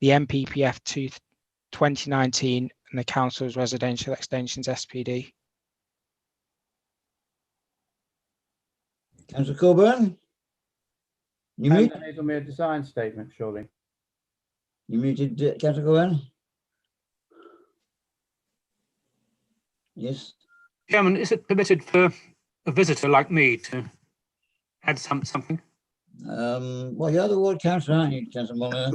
the MPPF 2019 and the Council's Residential Extensions SPD. Councillor Coburn? You And mute? the Hazelmere design statement, surely. You muted, Councillor Coburn? Yes. Chairman, is it permitted for a visitor like me to add something? Well, you're the ward councillor, aren't you, Councillor Muller?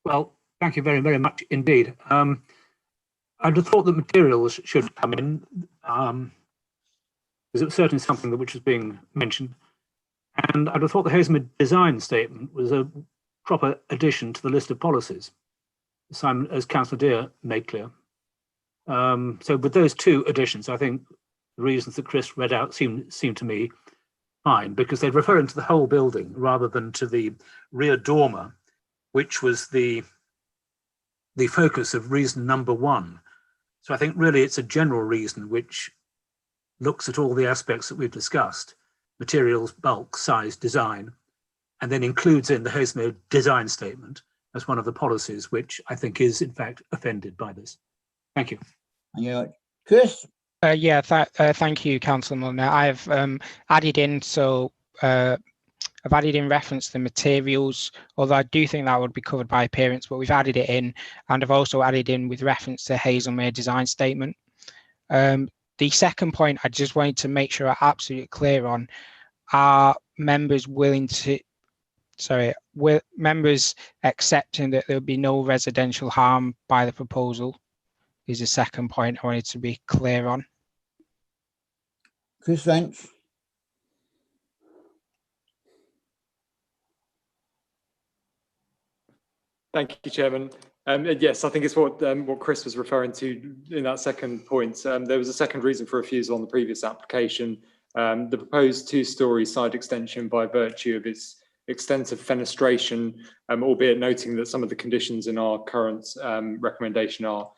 Well, thank you very, very much indeed. I'd have thought that materials should come in, because it was certainly something which was being mentioned. And I'd have thought the Hazelmere design statement was a proper addition to the list of policies, as Councillor Deere made clear. So with those two additions, I think the reasons that Chris read out seem to me fine, because they're referring to the whole building rather than to the rear dormer, which was the focus of reason number one. So I think really it's a general reason which looks at all the aspects that we've discussed: materials, bulk, size, design, and then includes in the Hazelmere design statement as one of the policies which I think is in fact offended by this. Thank you. Chris? Yeah, thank you, Councillor Mulliner. I've added in, I've added in reference to the materials, although I do think that would be covered by appearance, but we've added it in, and I've also added in with reference to Hazelmere design statement. The second point I just wanted to make sure I'm absolutely clear on, are members willing to, members accepting that there will be no residential harm by the proposal is the second point I wanted to be clear on. Chris French? Thank you, Chairman. Yes, I think it's what Chris was referring to in that second point. There was a second reason for refusal on the previous application. The proposed two-storey side extension, by virtue of its extensive fenestration, albeit noting that some of the conditions in our current recommendation are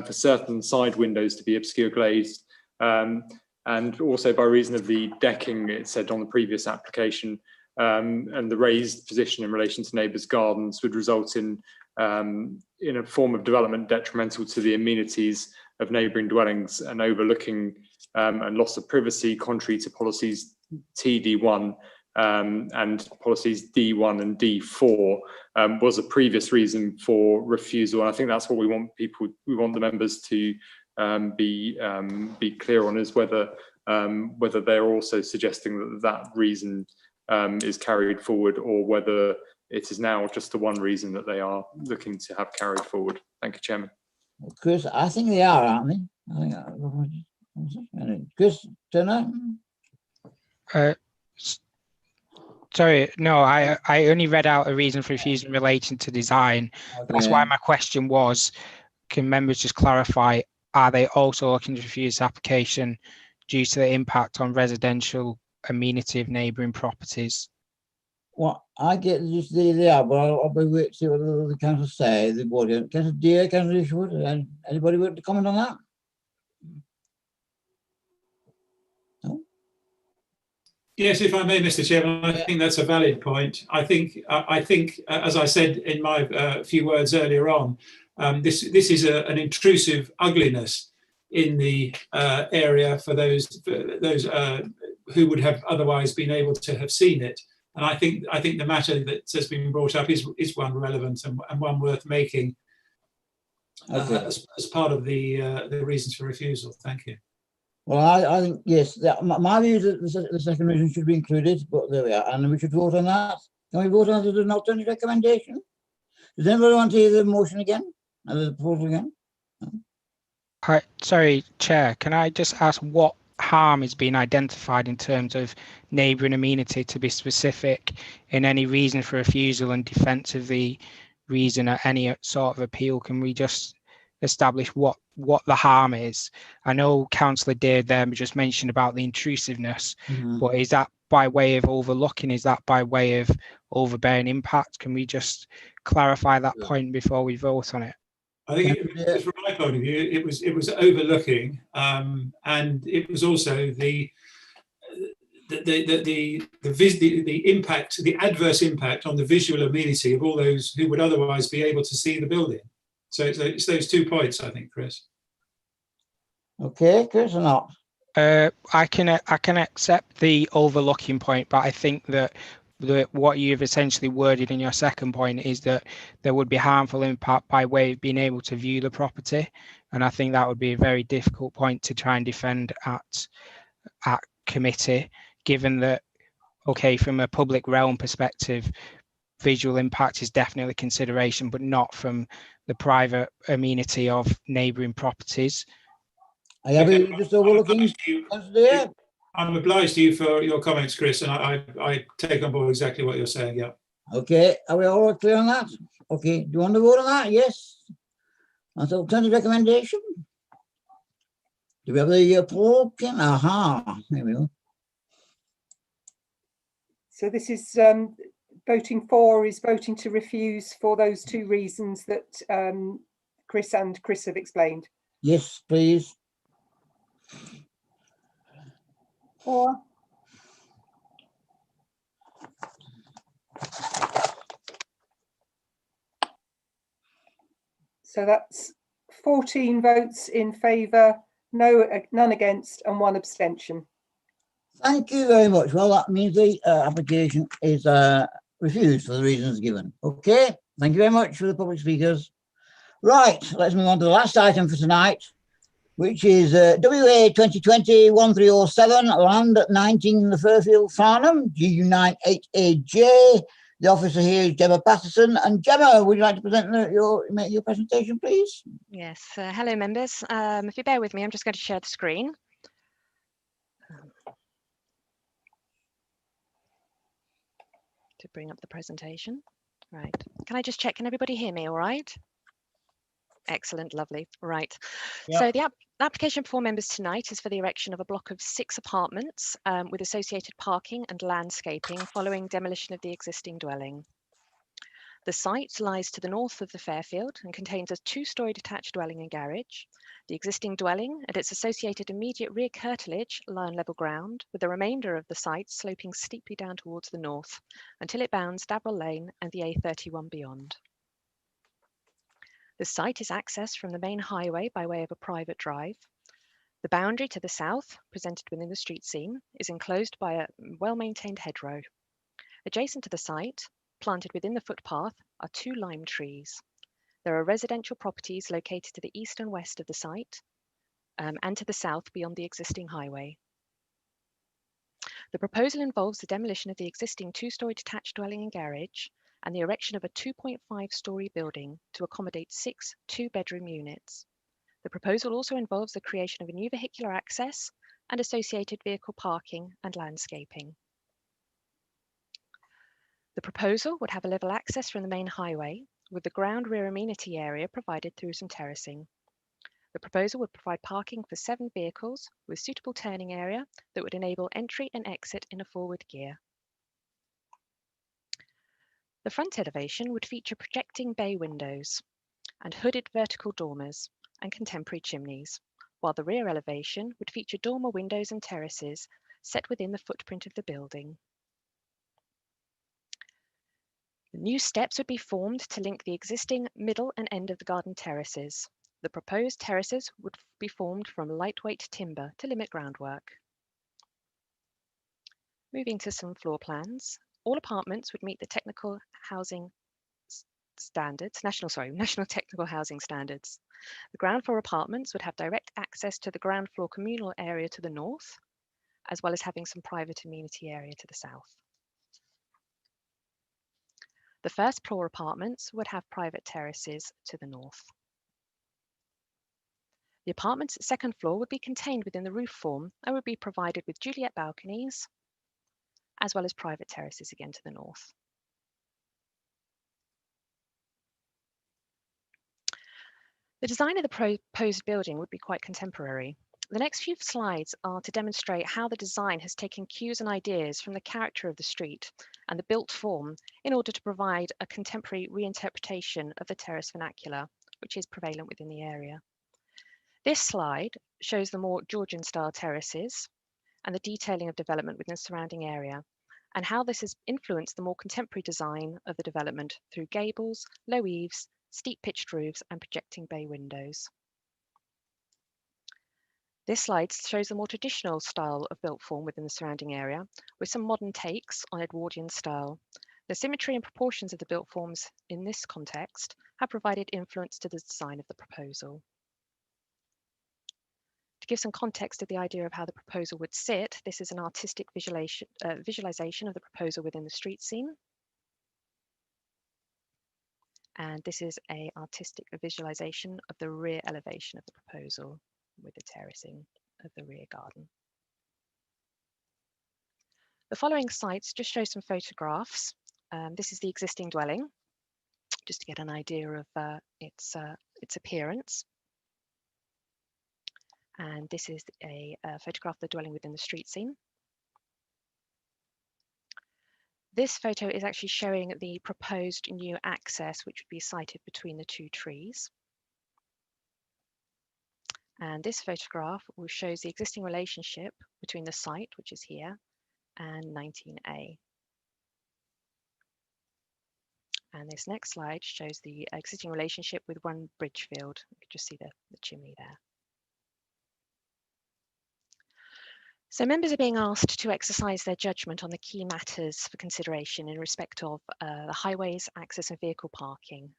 for certain side windows to be obscure glazed, and also by reason of the decking, it said on the previous application, and the raised position in relation to neighbours' gardens would result in a form of development detrimental to the amenities of neighbouring dwellings and overlooking and loss of privacy, contrary to policies TD1 and policies D1 and D4, was a previous reason for refusal. And I think that's what we want the members to be clear on, is whether they're also suggesting that reason is carried forward, or whether it is now just the one reason that they are looking to have carried forward. Thank you, Chairman. Chris, I think they are, aren't they? Chris Turner? Sorry, no, I only read out a reason for refusal relating to design. Okay. That's why my question was, can members just clarify, are they also looking to refuse the application due to the impact on residential amenity of neighbouring properties? Well, I get just they are, but I'll be waiting to see what the council say. The board, Councillor Deere, Councillor Ishwood, and anybody want to comment on that? No? Yes, if I may, Mr. Chairman, I think that's a valid point. I think, as I said in my few words earlier on, this is an intrusive ugliness in the area for those who would have otherwise been able to have seen it. And I think the matter that has been brought up is one relevant and one worth making as part of the reasons for refusal. Thank you. Well, I think, yes, my view is that the second reason should be included, but there we are, and we should vote on that. Can we vote on it as an alternative recommendation? Does anybody want to hear the motion again, the proposal again? No? Sorry, Chair, can I just ask what harm is being identified in terms of neighbouring amenity, to be specific in any reason for refusal and defence of the reason at any sort of appeal? Can we just establish what the harm is? I know Councillor Deere there just mentioned about the intrusiveness, but is that by way of overlooking? Is that by way of overbearing impact? Can we just clarify that point before we vote on it? I think just from my point of view, it was overlooking, and it was also the impact, the adverse impact on the visual amenity of all those who would otherwise be able to see the building. So it's those 2 points, I think, Chris. Okay, Chris or not? I can accept the overlooking point, but I think that what you've essentially worded in your second point is that there would be harmful impact by way of being able to view the property, and I think that would be a very difficult point to try and defend at committee, given that, okay, from a public realm perspective, visual impact is definitely consideration, but not from the private amenity of neighbouring properties. I have just overlooking. I'm obliged to you for your comments, Chris, and I take on board exactly what you're saying. Yeah. Okay, are we all clear on that? Okay, do you want to vote on that? Yes. That's alternative recommendation. Do we have the applicant? Aha, there we go. So this is voting for is voting to refuse for those 2 reasons that Chris have explained. Yes, please. For. So that's 14 votes in favour, none against, and 1 abstention. Thank you very much. Well, that means the application is refused for the reasons given. Okay, thank you very much for the public speakers. Right, let's move on to the last item for tonight, which is WA 2020-1307, land at 19 the Fairfield Farnham, GU98AJ. The officer here is Gemma Patterson. And Gemma, would you like to present make your presentation, please? Yes. Hello, members. If you bear with me, I'm just going to share the screen. To bring up the presentation. Right. Can I just check? Can everybody hear me all right? Excellent, lovely. Right. Yep. So the application before members tonight is for the erection of a block of 6 apartments with associated parking and landscaping following demolition of the existing dwelling. The site lies to the north of the Fairfield and contains a 2-storey detached dwelling and garage. The existing dwelling and its associated immediate rear curtilage lie on level ground, with the remainder of the site sloping steeply down towards the north until it bounds Davril Lane and the A31 beyond. The site is accessed from the main highway by way of a private drive. The boundary to the south, presented within the street scene, is enclosed by a well-maintained hedgerow. Adjacent to the site, planted within the footpath, are 2 lime trees. There are residential properties located to the east and west of the site and to the south beyond the existing highway. The proposal involves the demolition of the existing 2-storey detached dwelling and garage and the erection of a 2.5-storey building to accommodate 6 2-bedroom units. The proposal also involves the creation of a new vehicular access and associated vehicle parking and landscaping. The proposal would have a level access from the main highway, with the ground rear amenity area provided through some terracing. The proposal would provide parking for 7 vehicles with suitable turning area that would enable entry and exit in a forward gear. The front elevation would feature projecting bay windows and hooded vertical dormers and contemporary chimneys, while the rear elevation would feature dormer windows and terraces set within the footprint of the building. The new steps would be formed to link the existing middle and end of the garden terraces. The proposed terraces would be formed from lightweight timber to limit groundwork. Moving to some floor plans, all apartments would meet the technical housing standards, national technical housing standards. The ground floor apartments would have direct access to the ground floor communal area to the north, as well as having some private amenity area to the south. The first floor apartments would have private terraces to the north. The apartment's second floor would be contained within the roof form and would be provided with Juliet balconies, as well as private terraces again to the north. The design of the proposed building would be quite contemporary. The next few slides are to demonstrate how the design has taken cues and ideas from the character of the street and the built form in order to provide a contemporary reinterpretation of the terrace vernacular, which is prevalent within the area. This slide shows the more Georgian style terraces and the detailing of development within the surrounding area, and how this has influenced the more contemporary design of the development through gables, low eaves, steep pitched roofs and projecting bay windows. This slide shows the more traditional style of built form within the surrounding area, with some modern takes on Edwardian style. The symmetry and proportions of the built forms in this context have provided influence to the design of the proposal. To give some context to the idea of how the proposal would sit, this is an artistic visualization of the proposal within the street scene. And this is an artistic visualization of the rear elevation of the proposal with the terracing of the rear garden. The following sites just show some photographs. This is the existing dwelling, just to get an idea of its appearance. And this is a photograph of the dwelling within the street scene. This photo is actually showing the proposed new access, which would be sited between the two trees. And this photograph shows the existing relationship between the site, which is here, and 19A. And this next slide shows the existing relationship with one Bridgefield. You can just see the chimney there. So members are being asked to exercise their judgment on the key matters for consideration in respect of the highways, access and vehicle parking,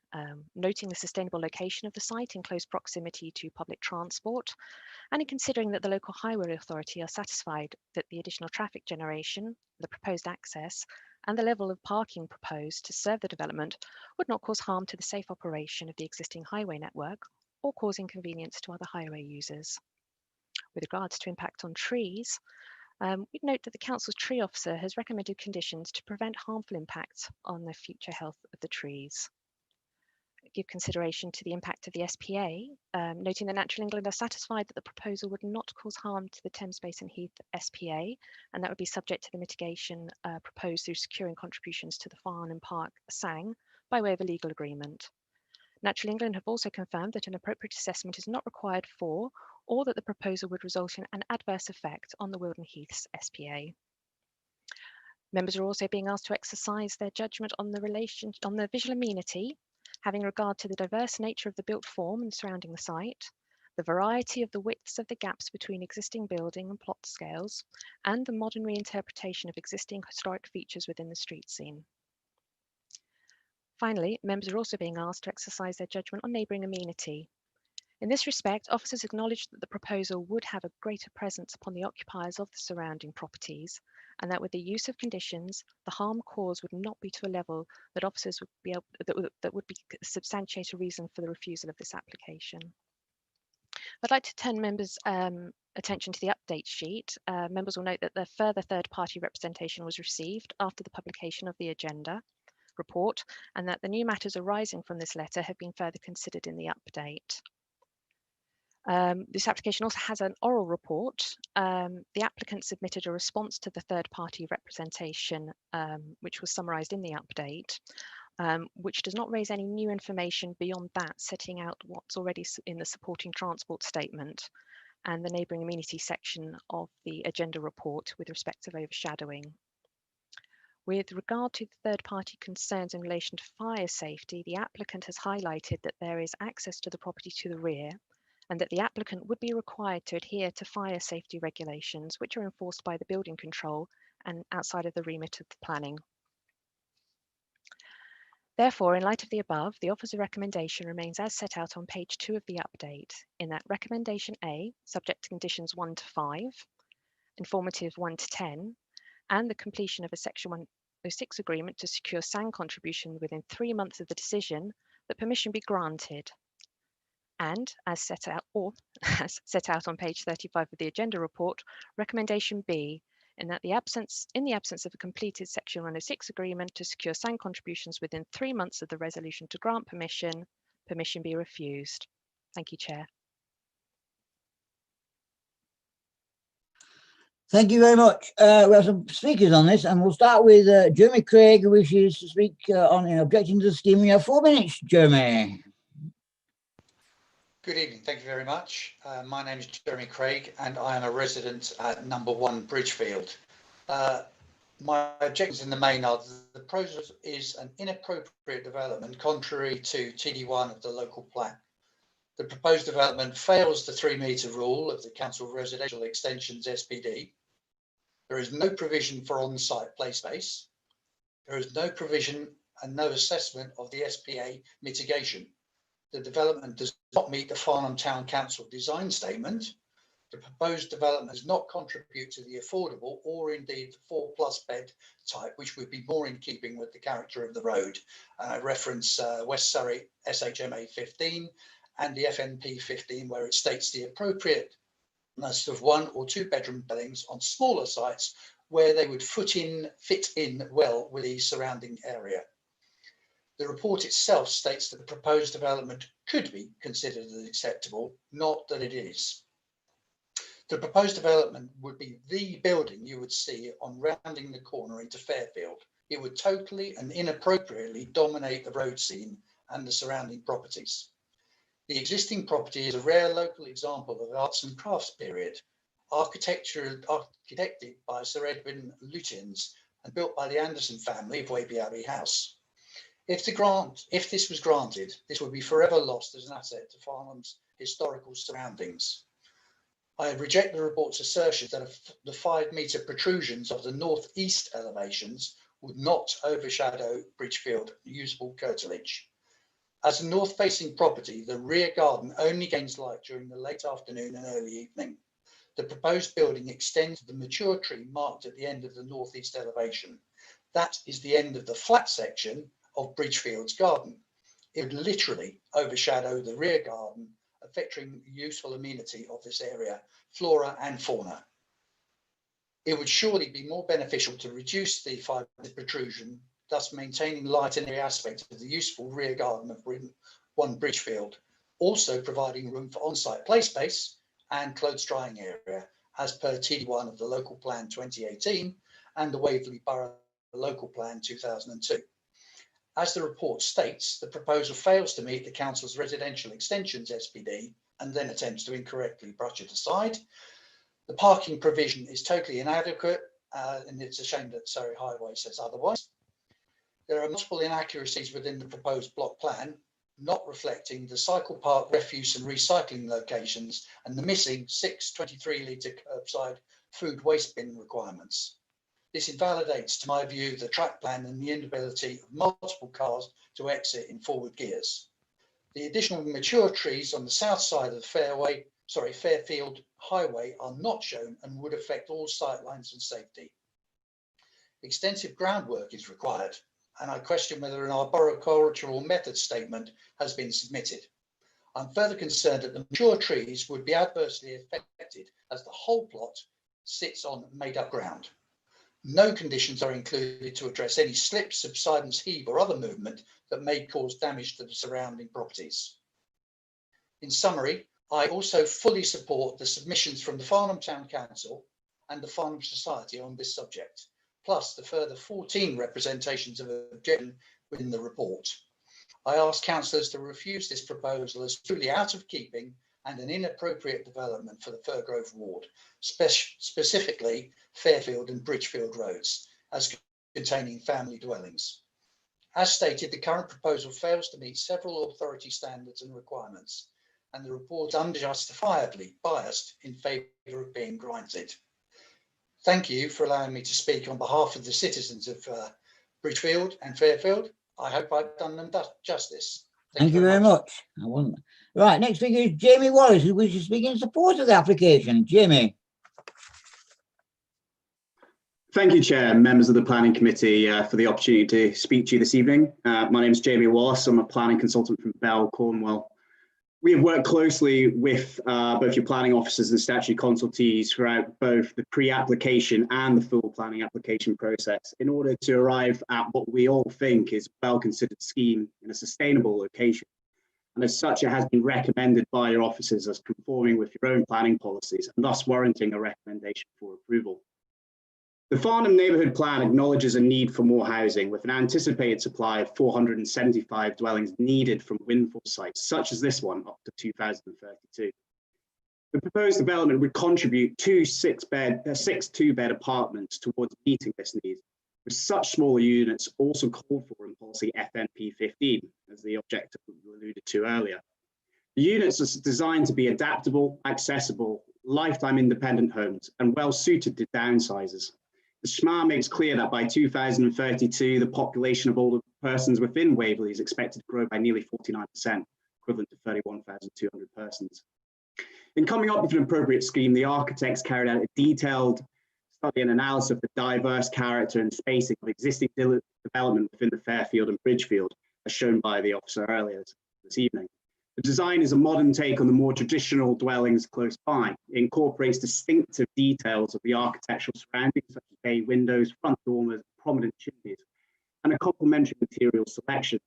noting the sustainable location of the site in close proximity to public transport, and in considering that the local highway authority are satisfied that the additional traffic generation, the proposed access, and the level of parking proposed to serve the development would not cause harm to the safe operation of the existing highway network or cause inconvenience to other highway users. With regards to impact on trees, we'd note that the Council's tree officer has recommended conditions to prevent harmful impacts on the future health of the trees. Give consideration to the impact of the SPA, noting that Natural England are satisfied that the proposal would not cause harm to the Thames Basin Heath SPA, and that would be subject to the mitigation proposed through securing contributions to the Farnham Park SANG by way of a legal agreement. Natural England have also confirmed that an appropriate assessment is not required for, or that the proposal would result in an adverse effect on the Wilden Heaths SPA. Members are also being asked to exercise their judgment on the visual amenity, having regard to the diverse nature of the built form and surrounding the site, the variety of the widths of the gaps between existing building and plot scales, and the modern reinterpretation of existing historic features within the street scene. Finally, members are also being asked to exercise their judgment on neighbouring amenity. In this respect, officers acknowledge that the proposal would have a greater presence upon the occupiers of the surrounding properties, and that with the use of conditions, the harm caused would not be to a level that officers would be able, that would substantiate a reason for the refusal of this application. I'd like to turn members' attention to the update sheet. Members will note that the further third-party representation was received after the publication of the agenda report, and that the new matters arising from this letter have been further considered in the update. This application also has an oral report. The applicant submitted a response to the third-party representation, which was summarised in the update, which does not raise any new information beyond that, setting out what's already in the supporting transport statement and the neighbouring amenity section of the agenda report with respect of overshadowing. With regard to the third-party concerns in relation to fire safety, the applicant has highlighted that there is access to the property to the rear, and that the applicant would be required to adhere to fire safety regulations, which are enforced by the building control and outside of the remit of the planning. Therefore, in light of the above, the officer recommendation remains as set out on page 2 of the update, in that recommendation A, subject to conditions 1 to 5, informative 1 to 10, and the completion of a section 106 agreement to secure SANG contribution within 3 months of the decision, that permission be granted. And as set out on page 35 of the agenda report, recommendation B, in the absence of a completed section 106 agreement to secure SANG contributions within 3 months of the resolution to grant permission be refused. Thank you, Chair. Thank you very much. We have some speakers on this, and we'll start with Jeremy Craig, who wishes to speak on objecting to the scheme. We have 4 minutes, Jeremy. Good evening. Thank you very much. My name is Jeremy Craig, and I am a resident at number 1 Bridgefield. My objections in the main are the process is an inappropriate development contrary to TD1 of the local plan. The proposed development fails the 3-metre rule of the Council of Residential Extensions SPD. There is no provision for on-site play space. There is no provision and no assessment of the SPA mitigation. The development does not meet the Farnham Town Council design statement. The proposed development does not contribute to the affordable or indeed the 4+ bed type, which would be more in keeping with the character of the road. I reference West Surrey SHMA 15 and the FNP 15, where it states the appropriateness of 1 or 2 bedroom dwellings on smaller sites where they would fit in well with the surrounding area. The report itself states that the proposed development could be considered as acceptable, not that it is. The proposed development would be the building you would see on rounding the corner into Fairfield. It would totally and inappropriately dominate the road scene and the surrounding properties. The existing property is a rare local example of arts and crafts period, architected by Sir Edwin Lutyens and built by the Anderson family of Waby Abbey House. If this was granted, this would be forever lost as an asset to Farnham's historical surroundings. I reject the report's assertion that the 5-metre protrusions of the northeast elevations would not overshadow Bridgefield usable curtilage. As a north-facing property, the rear garden only gains light during the late afternoon and early evening. The proposed building extends to the mature tree marked at the end of the northeast elevation. That is the end of the flat section of Bridgefield's garden. It would literally overshadow the rear garden, affecting useful amenity of this area, flora and fauna. It would surely be more beneficial to reduce the 5-metre protrusion, thus maintaining light in every aspect of the useful rear garden of 1 Bridgefield, also providing room for on-site play space and clothes drying area, as per TD1 of the Local Plan 2018 and the Waverley Borough Local Plan 2002. As the report states, the proposal fails to meet the Council's Residential Extensions SPD and then attempts to incorrectly brush it aside. The parking provision is totally inadequate, and it's a shame that Surrey Highway says otherwise. There are multiple inaccuracies within the proposed block plan, not reflecting the cycle park refuse and recycling locations and the missing 6 23-litre curbside food waste bin requirements. This invalidates, to my view, the track plan and the inability of multiple cars to exit in forward gears. The additional mature trees on the south side of the Fairfield Highway are not shown and would affect all sightlines and safety. Extensive groundwork is required, and I question whether an arboricultural method statement has been submitted. I'm further concerned that the mature trees would be adversely affected as the whole plot sits on made-up ground. No conditions are included to address any slip, subsidence, heave or other movement that may cause damage to the surrounding properties. In summary, I also fully support the submissions from the Farnham Town Council and the Farnham Society on this subject, plus the further 14 representations of objection within the report. I ask councillors to refuse this proposal as truly out of keeping and an inappropriate development for the Firgrove ward, specifically Fairfield and Bridgefield roads, as containing family dwellings. As stated, the current proposal fails to meet several authority standards and requirements, and the report unjustifiably biased in favour of being granted. Thank you for allowing me to speak on behalf of the citizens of Bridgefield and Fairfield. I hope I've done them justice. Thank you very much. Right, next speaker is Jamie Wallace, who wishes to speak in support of the application. Jamie. Thank you, Chair, and members of the Planning Committee for the opportunity to speak to you this evening. My name is Jamie Wallace. I'm a planning consultant from Bell, Cornwall. We have worked closely with both your planning officers and statutory consultees throughout both the pre-application and the full planning application process in order to arrive at what we all think is a well-considered scheme in a sustainable location. and as such it has been recommended by your officers as conforming with your own planning policies and thus warranting a recommendation for approval. The Farnham Neighbourhood Plan acknowledges a need for more housing, with an anticipated supply of 475 dwellings needed from windfall sites, such as this one, up to 2032. The proposed development would contribute six two-bed apartments towards meeting this need, with such smaller units also called for in policy FNP 15, as the objective alluded to earlier. The units are designed to be adaptable, accessible, lifetime independent homes, and well suited to downsizes. The SMAR makes clear that by 2032, the population of older persons within Waverley is expected to grow by nearly 49%, equivalent to 31,200 persons. In coming up with an appropriate scheme, the architects carried out a detailed study and analysis of the diverse character and spacing of existing development within the Fairfield and Bridgefield, as shown by the officer earlier this evening. The design is a modern take on the more traditional dwellings close by. It incorporates distinctive details of the architectural surroundings, such as bay windows, front dormers, prominent chimneys, and a complementary material selection.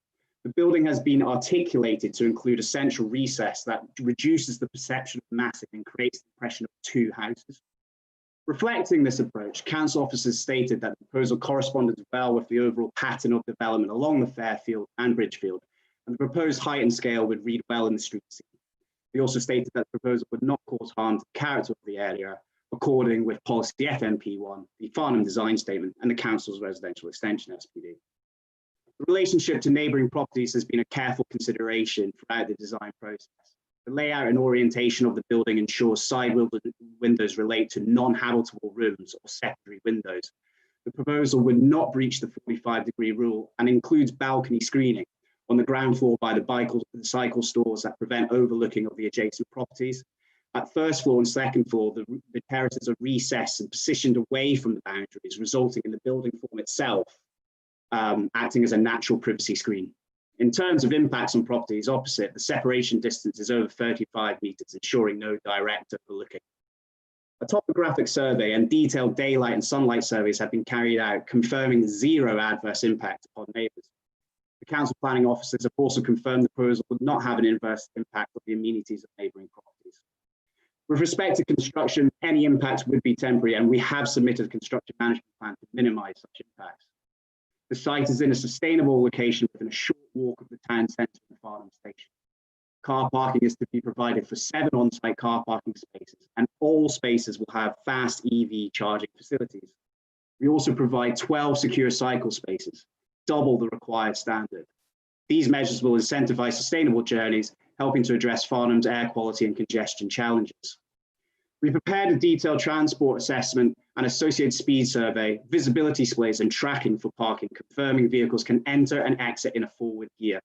The building has been articulated to include a central recess that reduces the perception of massing and creates the impression of two houses. Reflecting this approach, council officers stated that the proposal corresponded well with the overall pattern of development along the Fairfield and Bridgefield, and the proposed height and scale would read well in the street scene. We also stated that the proposal would not cause harm to the character of the area, according with policy FNP1, the Farnham Design Statement, and the council's residential extension SPD. The relationship to neighbouring properties has been a careful consideration throughout the design process. The layout and orientation of the building ensures side windows relate to non-habitable rooms or secondary windows. The proposal would not breach the 45-degree rule and includes balcony screening on the ground floor by the cycle stores that prevent overlooking of the adjacent properties. At first floor and second floor, the terraces are recessed and positioned away from the boundaries, resulting in the building form itself acting as a natural privacy screen. In terms of impacts on properties opposite, the separation distance is over 35 metres, ensuring no direct overlooking. A topographic survey and detailed daylight and sunlight surveys have been carried out, confirming zero adverse impact upon neighbours. The council planning officers have also confirmed the proposal would not have an adverse impact on the amenities of neighbouring properties. With respect to construction, any impacts would be temporary, and we have submitted a construction management plan to minimise such impacts. The site is in a sustainable location within a short walk of the town centre and Farnham station. Car parking is to be provided for 7 on-site car parking spaces, and all spaces will have fast EV charging facilities. We also provide 12 secure cycle spaces, double the required standard. These measures will incentivise sustainable journeys, helping to address Farnham's air quality and congestion challenges. We prepared a detailed transport assessment and associated speed survey, visibility displays and tracking for parking, confirming vehicles can enter and exit in a forward gear.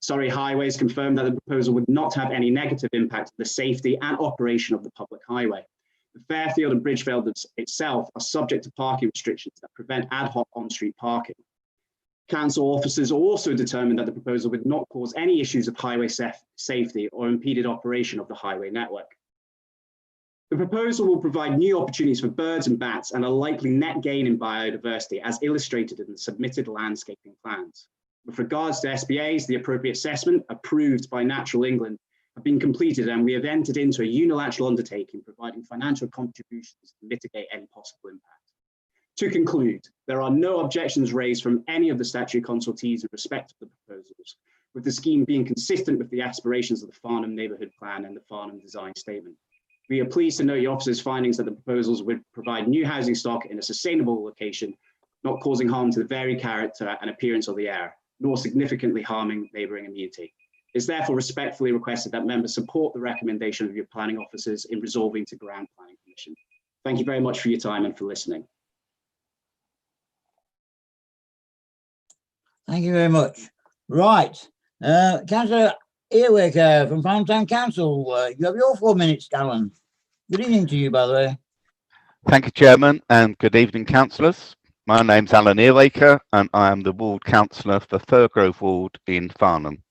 Surrey Highways confirmed that the proposal would not have any negative impact on the safety and operation of the public highway. The Fairfield and Bridgefield itself are subject to parking restrictions that prevent ad hoc on-street parking. Council officers also determined that the proposal would not cause any issues of highway safety or impeded operation of the highway network. The proposal will provide new opportunities for birds and bats and a likely net gain in biodiversity, as illustrated in the submitted landscaping plans. With regards to SBAs, the appropriate assessment approved by Natural England have been completed, and we have entered into a unilateral undertaking providing financial contributions to mitigate any possible impact. To conclude, there are no objections raised from any of the statutory consultees in respect of the proposals, with the scheme being consistent with the aspirations of the Farnham Neighbourhood Plan and the Farnham Design Statement. We are pleased to note your officer's findings that the proposals would provide new housing stock in a sustainable location, not causing harm to the very character and appearance of the area, nor significantly harming neighbouring amenity. It is therefore respectfully requested that members support the recommendation of your planning officers in resolving to Ground Planning Commission. Thank you very much for your time and for listening. Thank you very much. Right, Councillor Earwick from Farnham Town Council, you have your 4 minutes, Alan. Good evening to you, by the way. Thank you, Chairman, and good evening, councillors. My name's Alan Earwaker, and I am the Ward Councillor for Firgrove Ward in Farnham.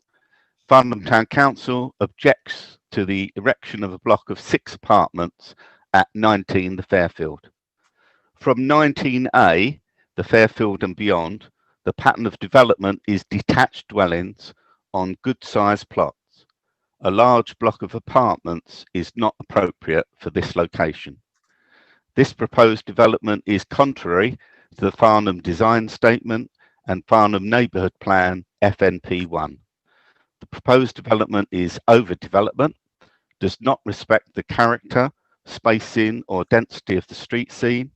Farnham Town Council objects to the erection of a block of 6 apartments at 19 the Fairfield. From 19A, the Fairfield and beyond, the pattern of development is detached dwellings on good-sized plots. a large block of apartments is not appropriate for this location. This proposed development is contrary to the Farnham Design Statement and Farnham Neighbourhood Plan FNP1. The proposed development is overdevelopment, does not respect the character, spacing or density of the street scene.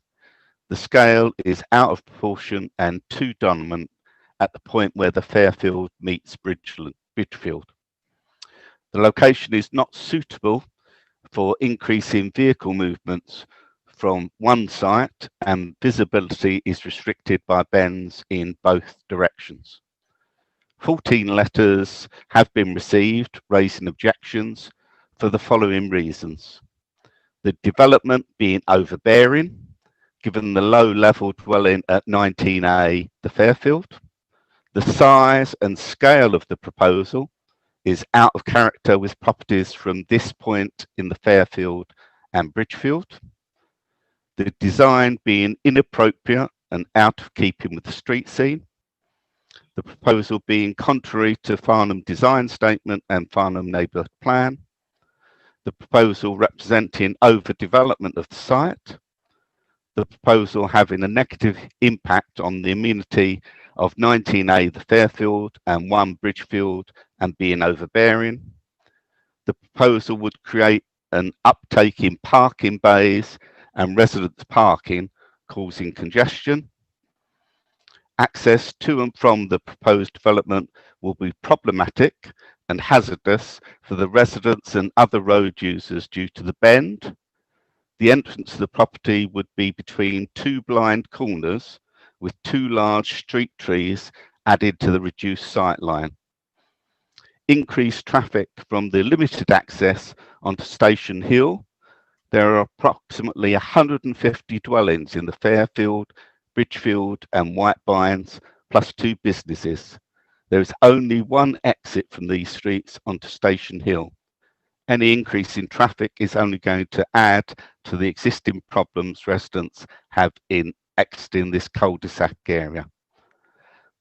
The scale is out of proportion and too dominant at the point where the Fairfield meets Bridgefield. The location is not suitable for increasing vehicle movements from one site, and visibility is restricted by bends in both directions. 14 letters have been received raising objections for the following reasons. The development being overbearing, given the low level dwelling at 19A, the Fairfield. The size and scale of the proposal is out of character with properties from this point in the Fairfield and Bridgefield. The design being inappropriate and out of keeping with the street scene. The proposal being contrary to Farnham Design Statement and Farnham Neighbourhood Plan. The proposal representing overdevelopment of the site. The proposal having a negative impact on the amenity of 19A, the Fairfield, and 1 Bridgefield, and being overbearing. The proposal would create an uptake in parking bays and residence parking, causing congestion. Access to and from the proposed development will be problematic and hazardous for the residents and other road users due to the bend. The entrance to the property would be between 2 blind corners with 2 large street trees added to the reduced sightline. Increased traffic from the limited access onto Station Hill. There are approximately 150 dwellings in the Fairfield, Bridgefield and Whitebines, plus 2 businesses. There is only 1 exit from these streets onto Station Hill. Any increase in traffic is only going to add to the existing problems residents have in exiting this cul-de-sac area.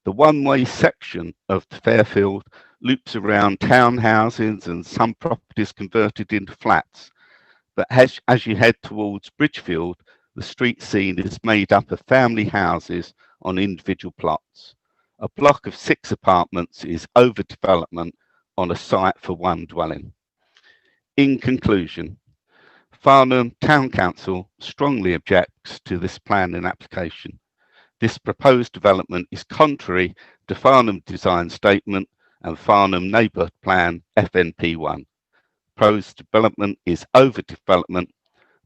The one-way section of the Fairfield loops around townhouses and some properties converted into flats. But as you head towards Bridgefield, the street scene is made up of family houses on individual plots. A block of 6 apartments is overdevelopment on a site for 1 dwelling. In conclusion, Farnham Town Council strongly objects to this plan and application. This proposed development is contrary to Farnham Design Statement and Farnham Neighbourhood Plan FNP1. Proposed development is overdevelopment,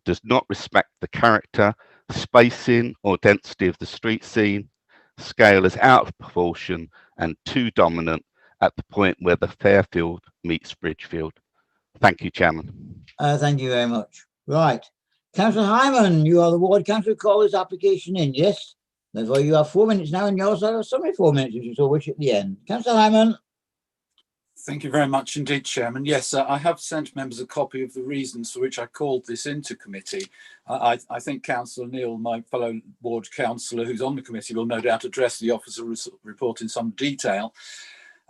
does not respect the character, spacing or density of the street scene, scale is out of proportion and too dominant at the point where the Fairfield meets Bridgefield. Thank you, Chairman. Thank you very much. Right. Councillor Hyman, you are the ward councillor. Call this application in, yes? Therefore, you have 4 minutes now, and you also have a summary 4 minutes, if you so wish, at the end. Councillor Hyman. Thank you very much indeed, Chairman. Yes, I have sent members a copy of the reasons for which I called this into committee. I think Councillor Neil, my fellow ward councillor who's on the committee, will no doubt address the officer report in some detail,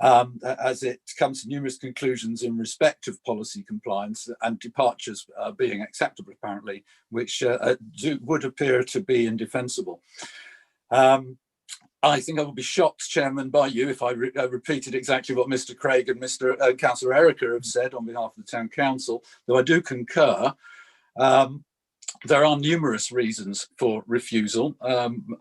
as it comes to numerous conclusions in respect of policy compliance and departures being acceptable, apparently, which would appear to be indefensible. I think I would be shocked, Chairman, by you if I repeated exactly what Mr. Craig and Mr. Councillor Erica have said on behalf of the Town Council, though I do concur. There are numerous reasons for refusal.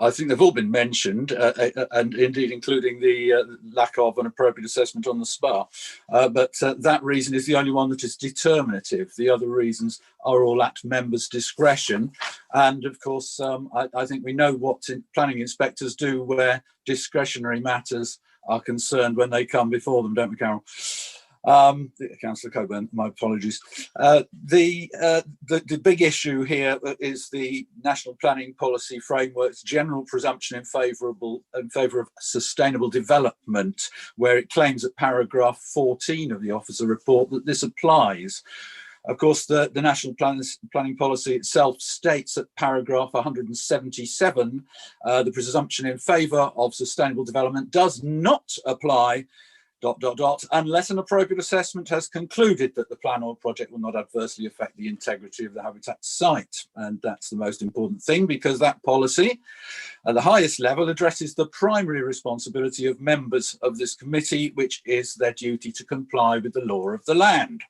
I think they've all been mentioned, and indeed including the lack of an appropriate assessment on the spa. But that reason is the only one that is determinative. The other reasons are all at members' discretion. And of course, I think we know what planning inspectors do where discretionary matters are concerned when they come before them, don't we, Carol? Councillor Coburn, my apologies. The big issue here is the National Planning Policy Framework's general presumption in favour of sustainable development, where it claims at paragraph 14 of the officer report that this applies. Of course, the National Planning Policy itself states at paragraph 177, the presumption in favour of sustainable development does not apply unless an appropriate assessment has concluded that the plan or project will not adversely affect the integrity of the habitat site. And that's the most important thing, because that policy at the highest level addresses the primary responsibility of members of this committee, which is their duty to comply with the law of the land.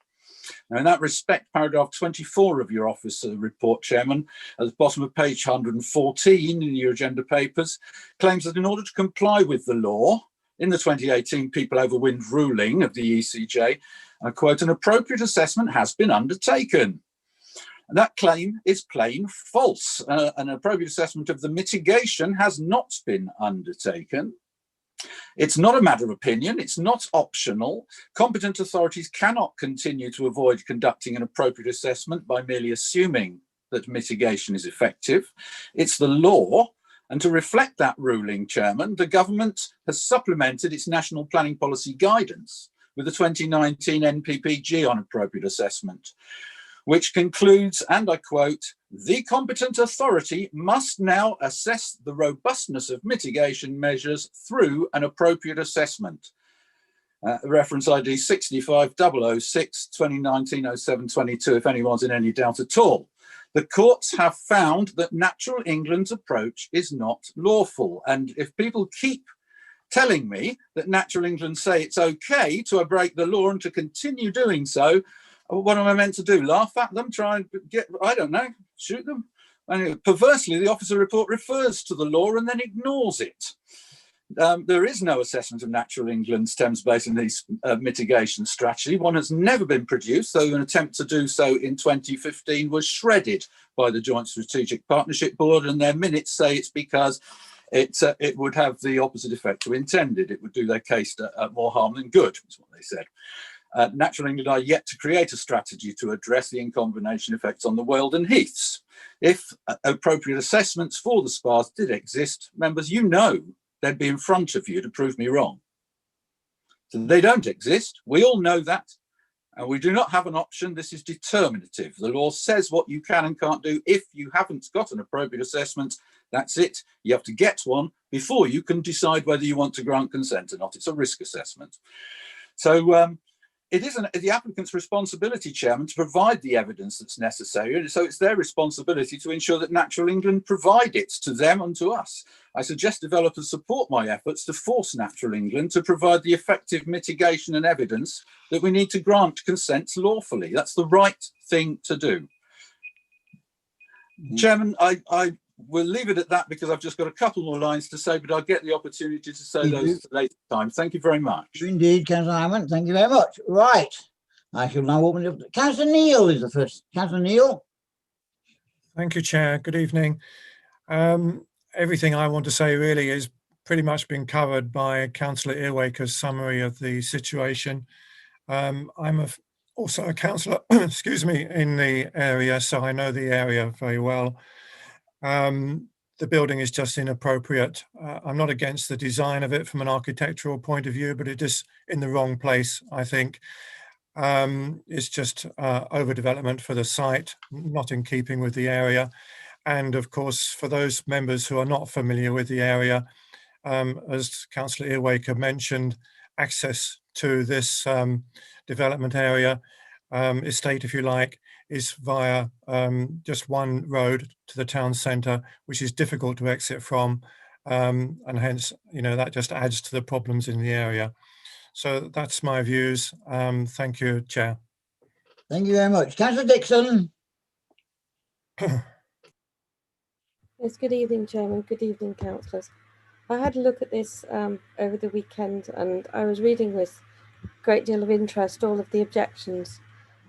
Now, in that respect, paragraph 24 of your office report, Chairman, at the bottom of page 114 in your agenda papers, claims that in order to comply with the law, in the 2018 People Over Wind ruling of the ECJ, I quote, an appropriate assessment has been undertaken. And that claim is plain false. An appropriate assessment of the mitigation has not been undertaken. It's not a matter of opinion, it's not optional. Competent authorities cannot continue to avoid conducting an appropriate assessment by merely assuming that mitigation is effective. It's the law. And to reflect that ruling, Chairman, the government has supplemented its national planning policy guidance with the 2019 NPPG on appropriate assessment, which concludes, and I quote, the competent authority must now assess the robustness of mitigation measures through an appropriate assessment. Reference ID 65006 2019-07-22, if anyone's in any doubt at all. The courts have found that Natural England's approach is not lawful. And if people keep telling me that Natural England say it's okay to break the law and to continue doing so, what am I meant to do? Laugh at them? Try and get, I don't know, shoot them? And perversely, the officer report refers to the law and then ignores it. There is no assessment of Natural England's Thames Basin East mitigation strategy. One has never been produced, though an attempt to do so in 2015 was shredded by the Joint Strategic Partnership Board, and their minutes say it's because it would have the opposite effect to intended. It would do their case more harm than good, is what they said. Natural England are yet to create a strategy to address the in-combination effects on the Wealden Heaths. If appropriate assessments for the spas did exist, members, you know they'd be in front of you to prove me wrong. So they don't exist. We all know that. And we do not have an option. This is determinative. The law says what you can and can't do. If you haven't got an appropriate assessment, that's it. You have to get one before you can decide whether you want to grant consent or not. It's a risk assessment. So it is the applicant's responsibility, Chairman, to provide the evidence that's necessary. And so it's their responsibility to ensure that Natural England provide it to them and to us. I suggest developers support my efforts to force Natural England to provide the effective mitigation and evidence that we need to grant consents lawfully. That's the right thing to do. Chairman, I will leave it at that because I've just got a couple more lines to say, but I'll get the opportunity to say those later time. Thank you very much. Indeed, Councillor Hyman. Thank you very much. Right. I shall now open it up. Councillor Neil is the first. Councillor Neil. Thank you, Chair. Good evening. Everything I want to say really is pretty much been covered by Councillor Earwaker's summary of the situation. I'm also a councillor, excuse me, in the area, so I know the area very well. The building is just inappropriate. I'm not against the design of it from an architectural point of view, but it is in the wrong place, I think. It's just overdevelopment for the site, not in keeping with the area. And of course, for those members who are not familiar with the area, as Councillor Earwaker mentioned, access to this development area, estate, if you like, is via just one road to the town centre, which is difficult to exit from, and hence, you know, that just adds to the problems in the area. So that's my views. Thank you, Chair. Thank you very much. Councillor Dixon. Yes, good evening, Chairman. Good evening, councillors. I had a look at this over the weekend, and I was reading with a great deal of interest all of the objections.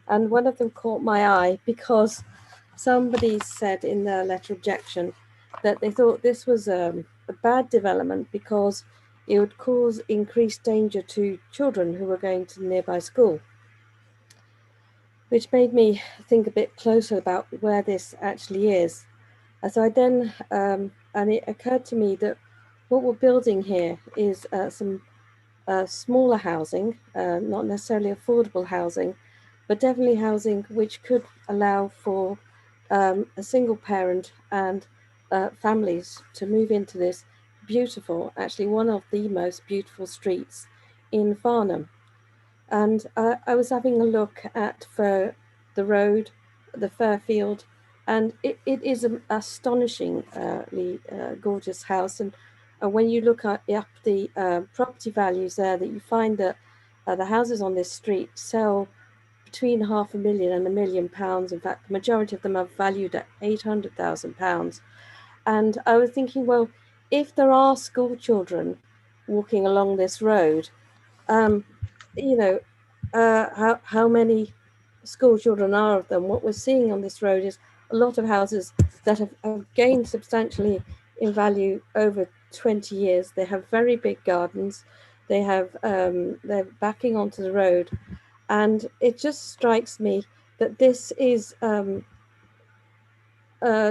And one of them caught my eye because somebody said in their letter objection that they thought this was a bad development because it would cause increased danger to children who were going to the nearby school, which made me think a bit closer about where this actually is. So I then, and it occurred to me that what we're building here is some smaller housing, not necessarily affordable housing, but definitely housing which could allow for a single parent and families to move into this beautiful, actually one of the most beautiful streets in Farnham. And I was having a look at the road, the Fairfield, and it is an astonishingly gorgeous house. And when you look up the property values there, that you find that the houses on this street sell between £500,000 and £1 million. In fact, the majority of them are valued at £800,000. And I was thinking, well, if there are school children walking along this road, you know, how many school children are of them? What we're seeing on this road is a lot of houses that have gained substantially in value over 20 years. They have very big gardens. They have they're backing onto the road, and it just strikes me that this is an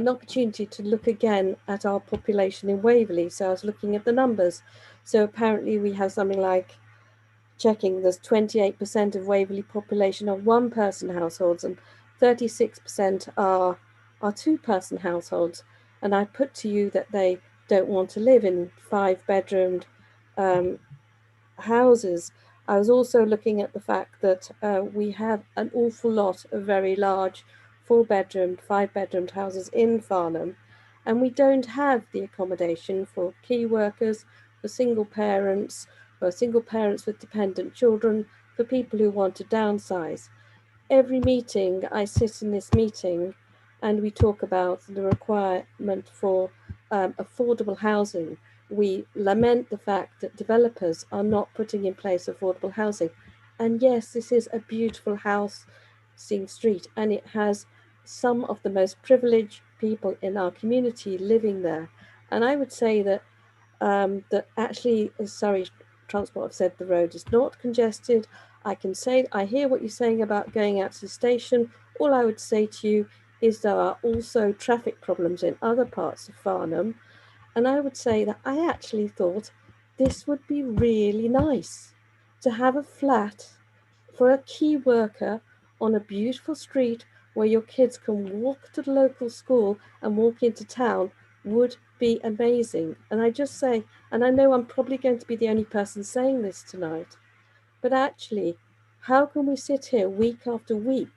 opportunity to look again at our population in Waverley. So I was looking at the numbers. So apparently we have something like, checking, there's 28% of Waverley population are one-person households and 36% are two-person households. And I put to you that they don't want to live in 5-bedroomed houses. I was also looking at the fact that we have an awful lot of very large 4-bedroomed, 5-bedroomed houses in Farnham, and we don't have the accommodation for key workers, for single parents with dependent children, for people who want to downsize. Every meeting I sit in this meeting and we talk about the requirement for affordable housing. We lament the fact that developers are not putting in place affordable housing. And yes, this is a beautiful housing street, and it has some of the most privileged people in our community living there. And I would say that that actually, as Surrey Transport have said, the road is not congested. I hear what you're saying about going out to the station. All I would say to you is there are also traffic problems in other parts of Farnham. And I would say that I actually thought this would be really nice to have a flat for a key worker on a beautiful street where your kids can walk to the local school and walk into town would be amazing. And I just say, and I know I'm probably going to be the only person saying this tonight, but actually, how can we sit here week after week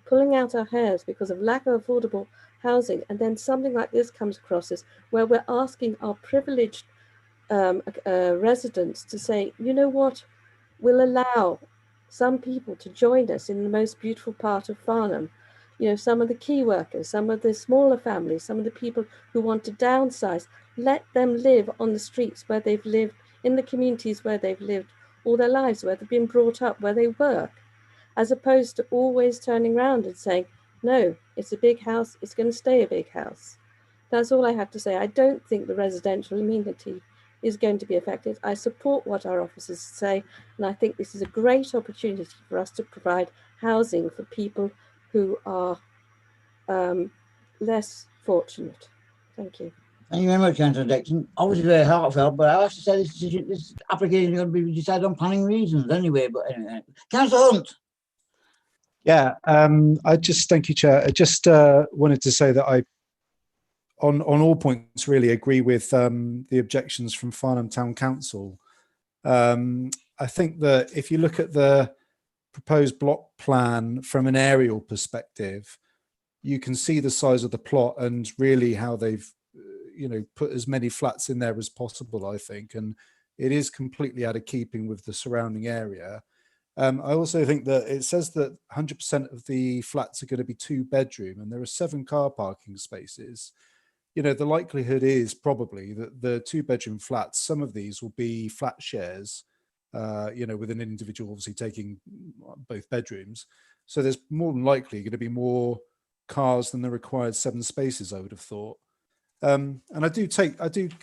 pulling out our hairs because of lack of affordable housing, and then something like this comes across us where we're asking our privileged residents to say, you know what, we'll allow some people to join us in the most beautiful part of Farnham. You know, some of the key workers, some of the smaller families, some of the people who want to downsize, let them live on the streets where they've lived, in the communities where they've lived all their lives, where they've been brought up, where they work, as opposed to always turning around and saying, no, it's a big house, it's going to stay a big house. That's all I have to say. I don't think the residential amenity is going to be affected. I support what our officers say, and I think this is a great opportunity for us to provide housing for people who are less fortunate. Thank you. Thank you very much, Councillor Dixon. Obviously very heartfelt, but I have to say this application is going to be decided on planning reasons anyway. But anyway, Councillor Hunt. Yeah, I just thank you, Chair. I just wanted to say that I, on all points, really agree with the objections from Farnham Town Council. I think that if you look at the proposed block plan from an aerial perspective, you can see the size of the plot and really how they've put as many flats in there as possible, I think, and it is completely out of keeping with the surrounding area. I also think that it says that 100% of the flats are going to be 2-bedroom, and there are 7 car parking spaces. You know, the likelihood is probably that the 2-bedroom flats, some of these will be flat shares, with an individual obviously taking both bedrooms. So there's more than likely going to be more cars than the required 7 spaces, I would have thought. And I do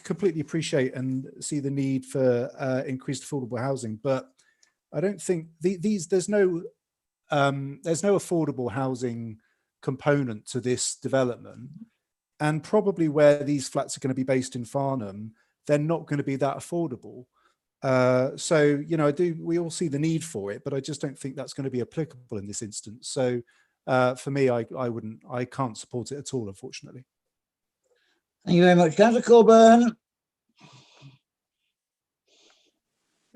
completely appreciate and see the need for increased affordable housing, but I don't think there's no affordable housing component to this development, and probably where these flats are going to be based in Farnham, they're not going to be that affordable. So we all see the need for it, but I just don't think that's going to be applicable in this instance. So for me, I can't support it at all, unfortunately. Thank you very much, Councillor Coburn.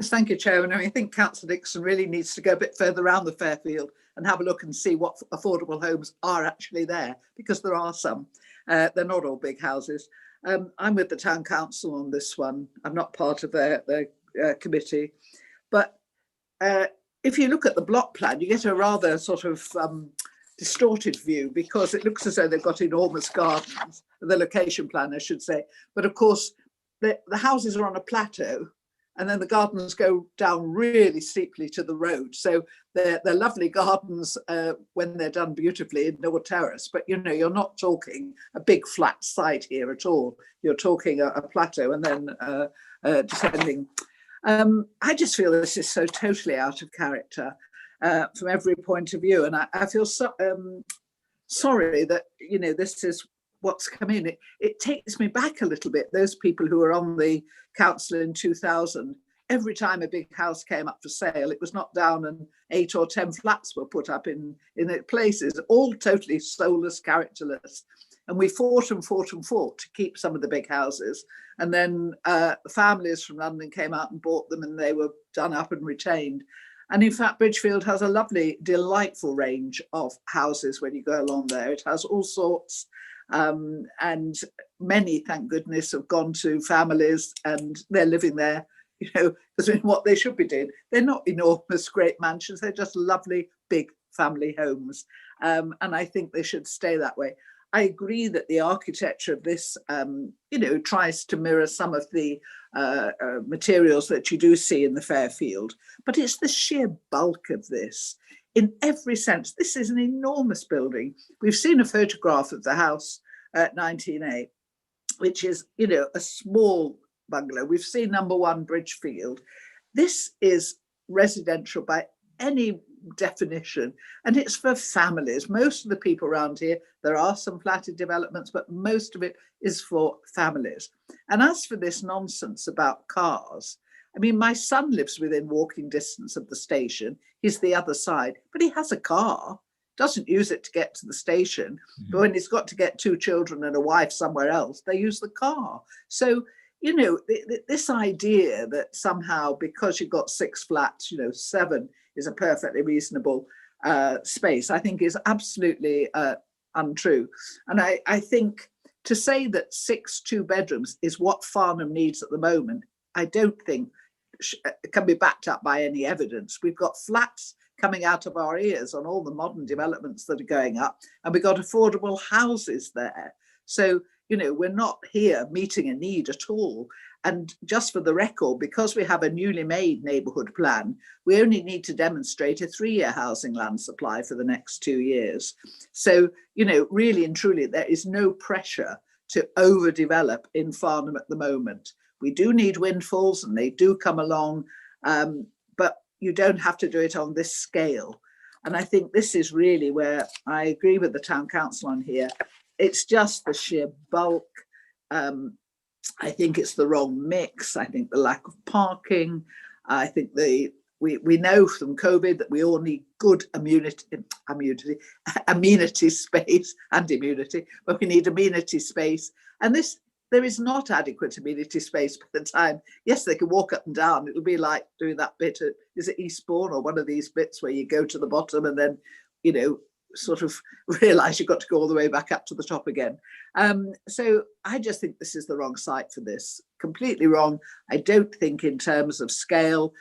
Yes, thank you, Chairman. I mean, I think Councillor Dixon really needs to go a bit further around the Fairfield and have a look and see what affordable homes are actually there, because there are some. They're not all big houses. I'm with the Town Council on this one. I'm not part of their committee. But if you look at the block plan, you get a rather sort of distorted view, because it looks as though they've got enormous gardens, the location plan, I should say. But of course, the houses are on a plateau, and then the gardens go down really steeply to the road. So they're lovely gardens when they're done beautifully in North Terrace, but you know, you're not talking a big flat site here at all. You're talking a plateau and then descending. I just feel this is so totally out of character from every point of view. And I feel so sorry that, you know, this is what's come in. It takes me back a little bit. Those people who were on the council in 2000, every time a big house came up for sale, it was knocked down and 8 or 10 flats were put up in places, all totally soulless, characterless. And we fought and fought and fought to keep some of the big houses. And then families from London came out and bought them, and they were done up and retained. And in fact, Bridgefield has a lovely, delightful range of houses when you go along there. It has all sorts. And many, thank goodness, have gone to families and they're living there, you know, doing what they should be doing. They're not enormous, great mansions. They're just lovely, big family homes. And I think they should stay that way. I agree that the architecture of this, you know, tries to mirror some of the materials that you do see in the Fairfield, but it's the sheer bulk of this. In every sense, this is an enormous building. We've seen a photograph of the house at 19A, which is, you know, a small bungalow. We've seen number 1 Bridgefield. This is residential by any definition, and it's for families. Most of the people around here, there are some flatted developments, but most of it is for families. And as for this nonsense about cars, I mean, my son lives within walking distance of the station. He's the other side, but he has a car, doesn't use it to get to the station. But when he's got to get 2 children and a wife somewhere else, they use the car. So, you know, this idea that somehow because you've got 6 flats, you know, 7 is a perfectly reasonable space, I think is absolutely untrue. And I think to say that 6 2-bedrooms is what Farnham needs at the moment, I don't think can be backed up by any evidence. We've got flats coming out of our ears on all the modern developments that are going up, and we've got affordable houses there. So, you know, we're not here meeting a need at all. And just for the record, because we have a newly made neighbourhood plan, we only need to demonstrate a 3-year housing land supply for the next 2 years. So, you know, really and truly, there is no pressure to overdevelop in Farnham at the moment. We do need windfalls, and they do come along, but you don't have to do it on this scale. And I think this is really where I agree with the Town Council on here. It's just the sheer bulk. I think it's the wrong mix. I think the lack of parking. I think we know from COVID that we all need good amenity space and immunity, but we need amenity space. And there is not adequate amenity space by the time, yes, they can walk up and down. It'll be like doing that bit at, is it Eastbourne or one of these bits where you go to the bottom and then, you know, sort of realize you've got to go all the way back up to the top again. So I just think this is the wrong site for this, completely wrong. I don't think in terms of scale,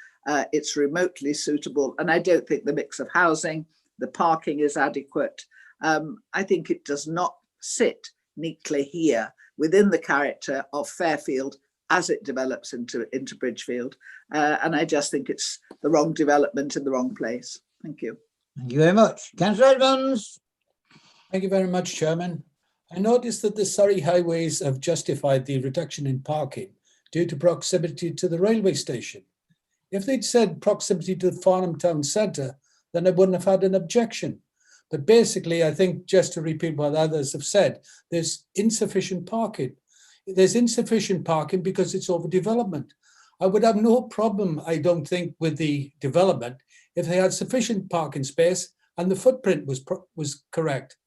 it's remotely suitable. And I don't think the mix of housing, the parking is adequate. I think it does not sit neatly here within the character of Fairfield as it develops into Bridgefield. And I just think it's the wrong development in the wrong place. Thank you. Thank you very much. Councillor Evans. Thank you very much, Chairman. I noticed that the Surrey highways have justified the reduction in parking due to proximity to the railway station. If they'd said proximity to the Farnham town centre, then I wouldn't have had an objection. But basically, I think, just to repeat what others have said, there's insufficient parking. There's insufficient parking because it's overdevelopment. I would have no problem, I don't think, with the development if they had sufficient parking space and the footprint was correct.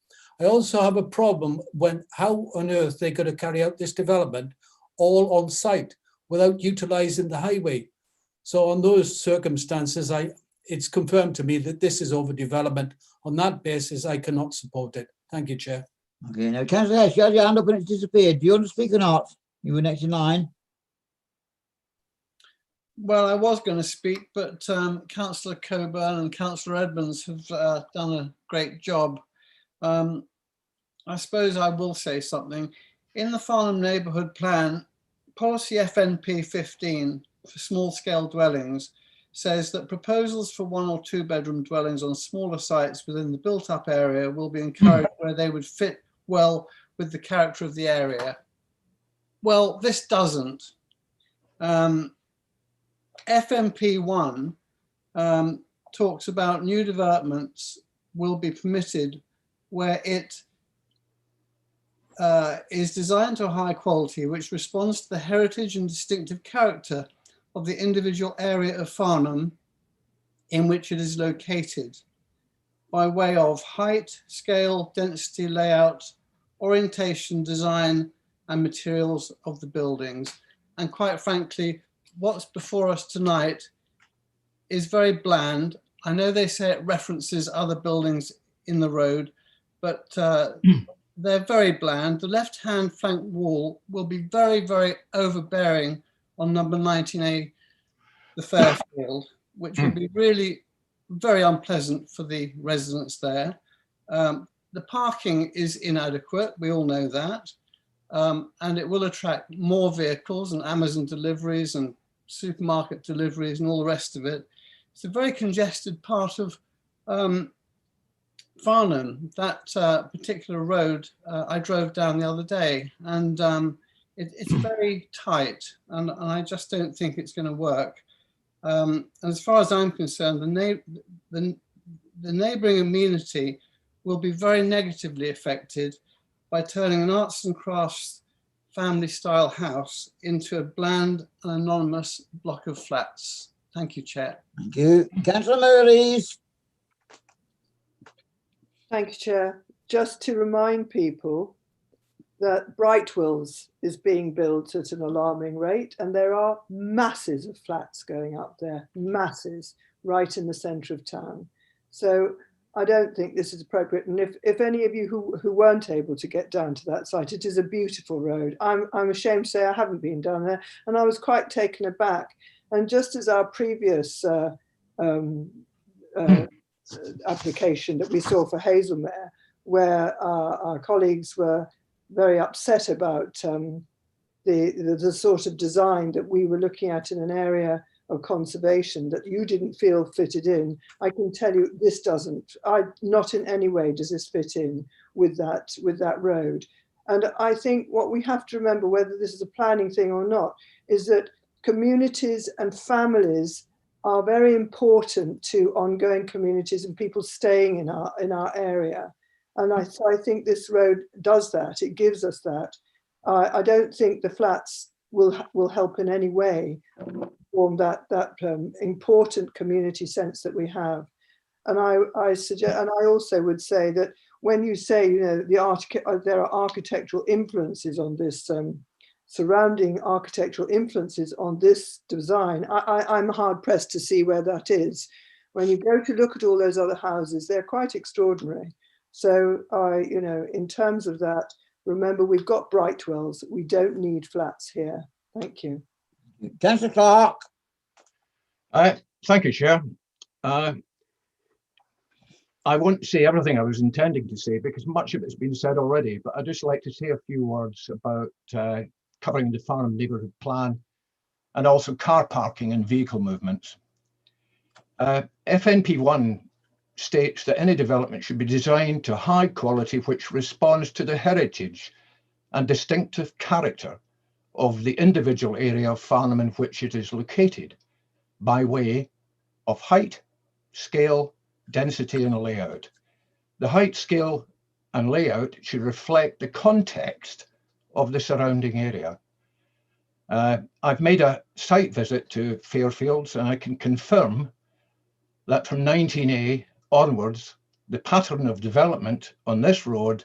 I also have a problem when how on earth they could have carried out this development all on site without utilising the highway. So on those circumstances, it's confirmed to me that this is overdevelopment. On that basis, I cannot support it. Thank you, Chair. Okay, now Councillor Hess, you had your hand up and it's disappeared. Do you want to speak or not? You were next in line. Well, I was going to speak, but Councillor Coburn and Councillor Edmonds have done a great job. I suppose I will say something. In the Farnham Neighbourhood Plan, policy FNP 15 for small-scale dwellings says that proposals for 1 or 2 bedroom dwellings on smaller sites within the built-up area will be encouraged where they would fit well with the character of the area. Well, this doesn't. FNP1 talks about new developments will be permitted where it is designed to a high quality which responds to the heritage and distinctive character of the individual area of Farnham in which it is located by way of height, scale, density, layout, orientation, design, and materials of the buildings. And quite frankly, what's before us tonight is very bland. I know they say it references other buildings in the road, but they're very bland. The left-hand flank wall will be very, very overbearing on number 19A, the Fairfield, which will be really very unpleasant for the residents there. The parking is inadequate, we all know that, and it will attract more vehicles and Amazon deliveries and supermarket deliveries and all the rest of it. It's a very congested part of Farnham. That particular road I drove down the other day, and it's very tight, and I just don't think it's going to work. As far as I'm concerned, the neighbouring amenity will be very negatively affected by turning an arts and crafts family style house into a bland and anonymous block of flats. Thank you, Chair. Thank you. Councillor Murray's. Thank you, Chair. Just to remind people that Brightwells is being built at an alarming rate, and there are masses of flats going up there, masses, right in the centre of town. So I don't think this is appropriate. And if any of you who weren't able to get down to that site, it is a beautiful road. I'm ashamed to say I haven't been down there, and I was quite taken aback. And just as our previous application that we saw for Hazelmere, where our colleagues were very upset about the sort of design that we were looking at in an area of conservation that you didn't feel fitted in, I can tell you this doesn't. Not in any way does this fit in with that road. And I think what we have to remember, whether this is a planning thing or not, is that communities and families are very important to ongoing communities and people staying in our area. And so I think this road does that. It gives us that. I don't think the flats will help in any way form that important community sense that we have. And I suggest, and I also would say that when you say, you know, there are architectural influences on this, surrounding architectural influences on this design, I'm hard pressed to see where that is. When you go to look at all those other houses, they're quite extraordinary. So, you know, in terms of that, remember we've got Brightwells. We don't need flats here. Thank you. Councillor Clark. Thank you, Chair. I won't say everything I was intending to say because much of it's been said already, but I'd just like to say a few words about covering the Farnham Neighbourhood Plan and also car parking and vehicle movements. FNP1 states that any development should be designed to high quality which responds to the heritage and distinctive character of the individual area of Farnham in which it is located by way of height, scale, density and layout. The height, scale and layout should reflect the context of the surrounding area. I've made a site visit to Fairfields and I can confirm that from 19A onwards, the pattern of development on this road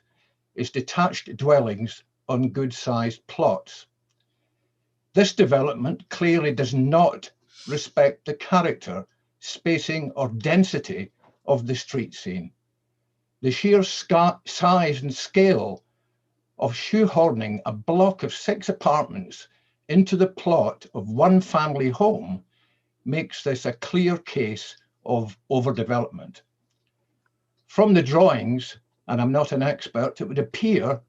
is detached dwellings on good-sized plots. This development clearly does not respect the character, spacing or density of the street scene. The sheer size and scale of shoehorning a block of 6 apartments into the plot of one family home makes this a clear case of overdevelopment. From the drawings, and I'm not an expert, it would appear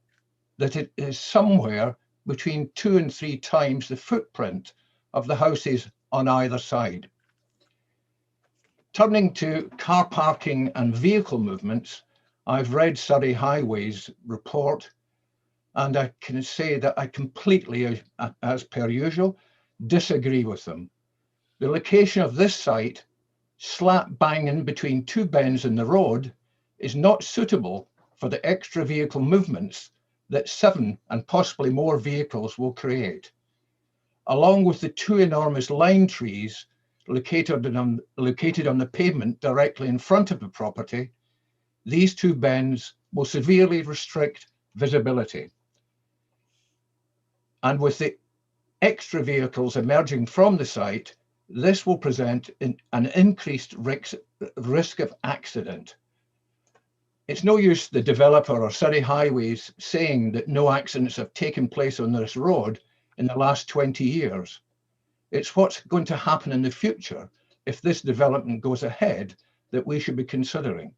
that it is somewhere between 2 and 3 times the footprint of the houses on either side. Turning to car parking and vehicle movements, I've read Surrey Highways report, and I can say that I completely, as per usual, disagree with them. The location of this site, slap bang in between 2 bends in the road, is not suitable for the extra vehicle movements that 7 and possibly more vehicles will create. Along with the 2 enormous lime trees located on the pavement directly in front of the property, these 2 bends will severely restrict visibility. And with the extra vehicles emerging from the site, this will present an increased risk of accident. It's no use the developer or Surrey Highways saying that no accidents have taken place on this road in the last 20 years. It's what's going to happen in the future if this development goes ahead that we should be considering.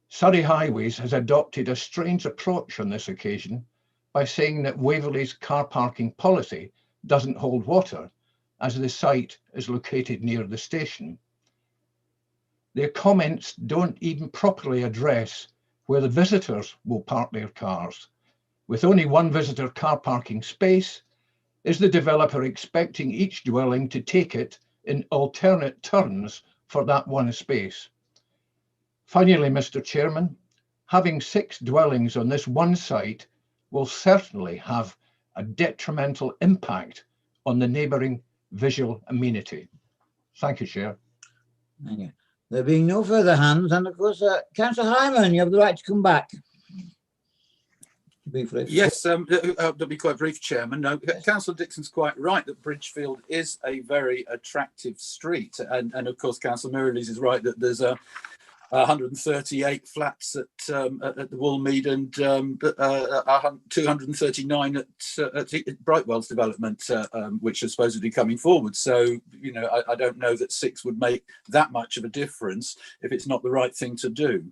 Surrey Highways has adopted a strange approach on this occasion by saying that Waverley's car parking policy doesn't hold water as the site is located near the station. Their comments don't even properly address where the visitors will park their cars. With only 1 visitor car parking space, is the developer expecting each dwelling to take it in alternate turns for that 1 space? Finally, Mr. Chairman, having 6 dwellings on this 1 site will certainly have a detrimental impact on the neighbouring visual amenity. Thank you, Chair. Thank you. There being no further hands, and of course, Councillor Hyman, you have the right to come back. Briefly. Yes, that'll be quite brief, Chairman. No, yes. Councillor Dixon's quite right that Bridgefield is a very attractive street, and of course, Councillor Murray's is right that there's 138 flats at the Woolmead and 239 at Brightwell's development, which are supposedly coming forward. So, you know, I don't know that 6 would make that much of a difference if it's not the right thing to do.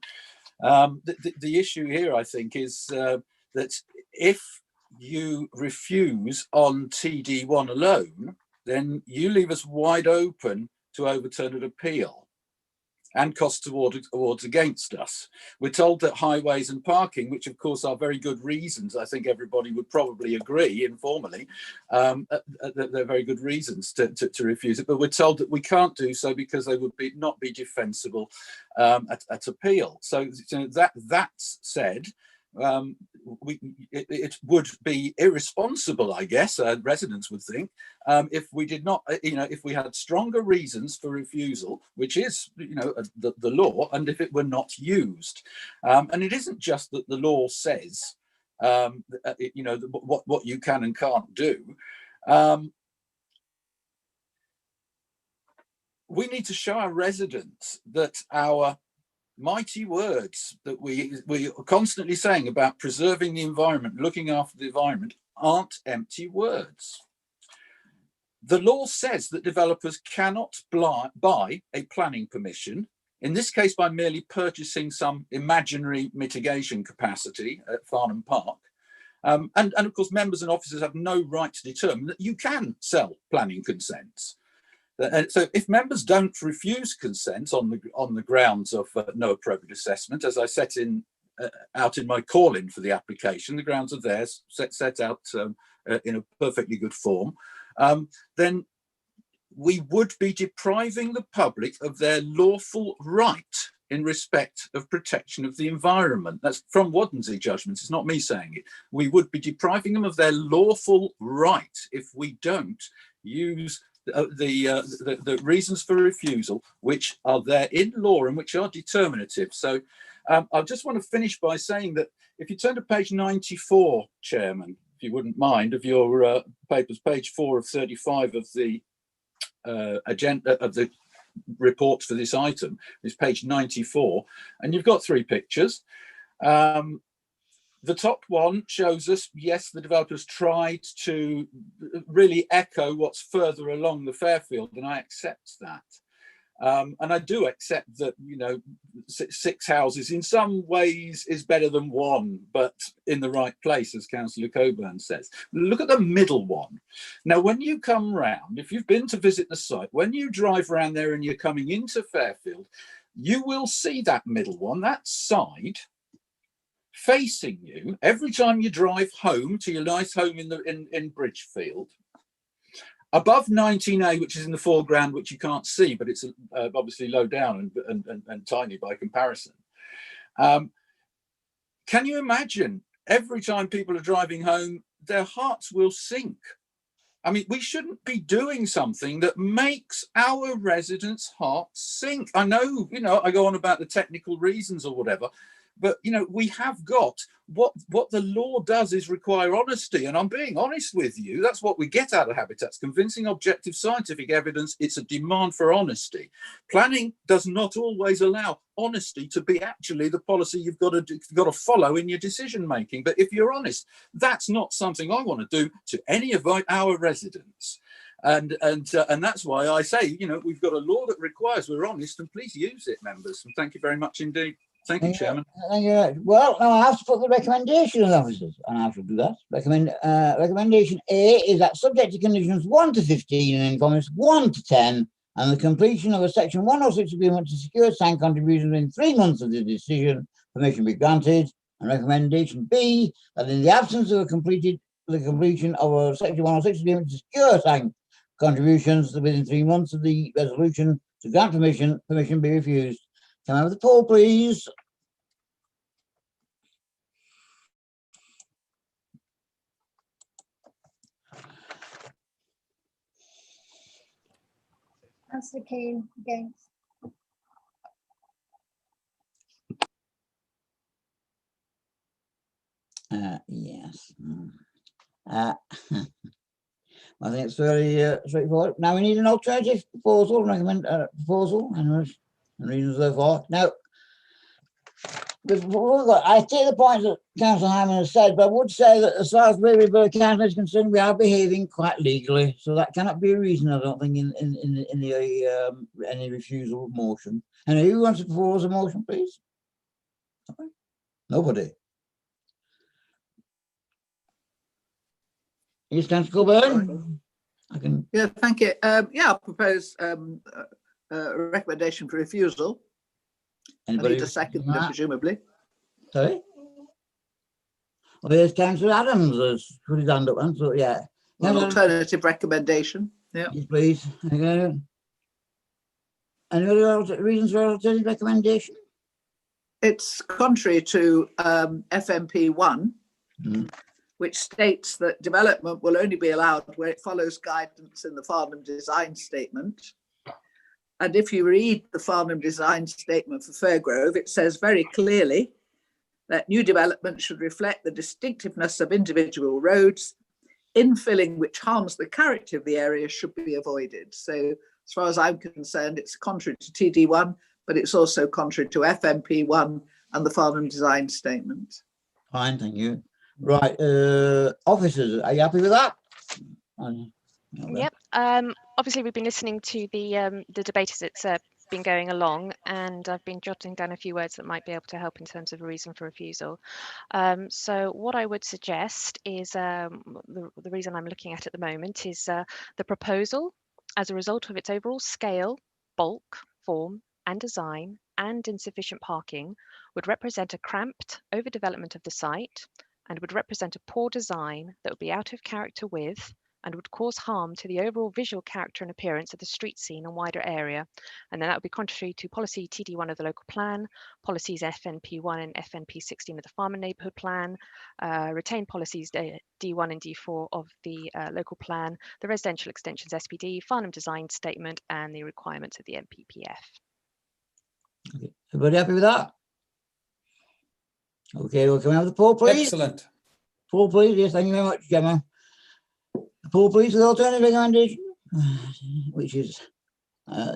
The issue here, I think, is that if you refuse on TD1 alone, then you leave us wide open to overturn an appeal and cost awards against us. We're told that highways and parking, which of course are very good reasons, I think everybody would probably agree informally, they're very good reasons to refuse it, but we're told that we can't do so because they would not be defensible at appeal. So that said, it would be irresponsible, I guess, residents would think, if we did not, if we had stronger reasons for refusal, which is, the law, and if it were not used. And it isn't just that the law says, what you can and can't do. We need to show our residents that our mighty words that we are constantly saying about preserving the environment, looking after the environment, aren't empty words. The law says that developers cannot buy a planning permission, in this case by merely purchasing some imaginary mitigation capacity at Farnham Park. And of course, members and officers have no right to determine that you can sell planning consents. So if members don't refuse consent on the grounds of no appropriate assessment, as I set out in my call-in for the application, the grounds are there, set out in a perfectly good form, then we would be depriving the public of their lawful right in respect of protection of the environment. That's from Waddensey judgments, it's not me saying it. We would be depriving them of their lawful right if we don't use the reasons for refusal, which are there in law and which are determinative. So I just want to finish by saying that if you turn to page 94, Chairman, if you wouldn't mind, of your papers, page 4 of 35 of the agenda of the report for this item is page 94, and you've got 3 pictures. The top one shows us, yes, the developers tried to really echo what's further along the Fairfield, and I accept that. And I do accept that, you know, 6 houses in some ways is better than 1, but in the right place, as Councillor Coburn says. Look at the middle one. Now, when you come round, if you've been to visit the site, when you drive around there and you're coming into Fairfield, you will see that middle one, that side, facing you every time you drive home to your nice home in Bridgefield. Above 19A, which is in the foreground, which you can't see, but it's obviously low down and tiny by comparison. Can you imagine every time people are driving home, their hearts will sink? I mean, we shouldn't be doing something that makes our residents' hearts sink. I know, you know, I go on about the technical reasons or whatever, but, you know, we have got what the law does is require honesty. And I'm being honest with you. That's what we get out of habitats, convincing objective scientific evidence. It's a demand for honesty. Planning does not always allow honesty to be actually the policy you've got to follow in your decision making. But if you're honest, that's not something I want to do to any of our residents. And that's why I say, you know, we've got a law that requires we're honest, and please use it, members. And thank you very much indeed. Thank you, Chairman. Thank you. Well, now I have to put the recommendation of the officers, and I shall do that. Recommendation A is that subject to conditions 1 to 15 and in comments 1 to 10, and the completion of a Section 106 agreement to secure sand contributions within 3 months of the decision, permission be granted. And recommendation B, that in the absence of the completion of a Section 106 agreement to secure sand contributions within 3 months of the resolution to grant permission be refused. Can I have the poll, please? Councillor Keane against. Yes. I think it's very straightforward. Now we need an alternative proposal, proposal, and reasons so far. Now, I take the points that Councillor Hyman has said, but I would say that as far as Waverley Borough Council is concerned, we are behaving quite legally, so that cannot be a reason, I don't think, in any refusal of motion. And who wants to propose a motion, please? Nobody. Yes, Councillor Coburn. Yeah, thank you. Yeah, I'll propose a recommendation for refusal. Anybody I need a second, presumably. Sorry? Well, there's Councillor Adams has put his hand up, and so yeah. An alternative recommendation. Yeah. Yes, please. Any other reasons for alternative recommendation? It's contrary to FMP 1, which states that development will only be allowed where it follows guidance in the Farnham Design Statement. And if you read the Farnham Design Statement for Fairgrove, it says very clearly that new development should reflect the distinctiveness of individual roads. Infilling which harms the character of the area should be avoided. So as far as I'm concerned, it's contrary to TD1, but it's also contrary to FMP1 and the Farnham Design Statement. Fine, thank you. Right, officers, are you happy with that? Yep. Obviously, we've been listening to the debate as it's been going along, and I've been jotting down a few words that might be able to help in terms of a reason for refusal. So what I would suggest is the reason I'm looking at the moment is the proposal, as a result of its overall scale, bulk, form, and design, and insufficient parking, would represent a cramped overdevelopment of the site, and would represent a poor design that would be out of character with and would cause harm to the overall visual character and appearance of the street scene and wider area. And then that would be contrary to policy TD1 of the local plan, policies FNP1 and FNP16 of the farm and neighbourhood plan, retain policies D1 and D4 of the local plan, the residential extensions SPD, Farnham design statement, and the requirements of the MPPF. Okay. Everybody happy with that? Okay, well, can we have the poll, please? Excellent. Poll, please. Yes, thank you very much, Gemma. The poll, please, with alternative recommendation. which is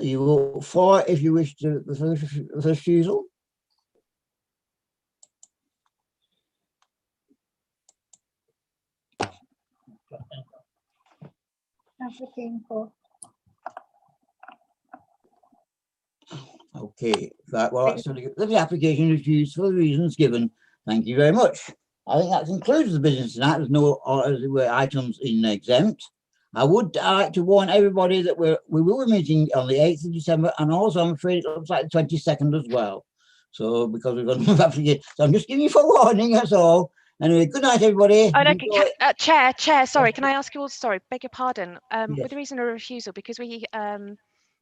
you vote for if you wish to the refusal. Councillor King for. Okay, right, well, that's the application refused for the reasons given. Thank you very much. I think that concludes the business tonight. There's no items in exempt. I would like to warn everybody that we will be meeting on the 8th of December, and also I'm afraid it looks like the 22nd as well. So because we've got another application, so I'm just giving you forewarning, that's all. Anyway, good night, everybody. Oh, no, Chair, sorry, can I ask you all, sorry, beg your pardon, Yes. with the reason of refusal, because we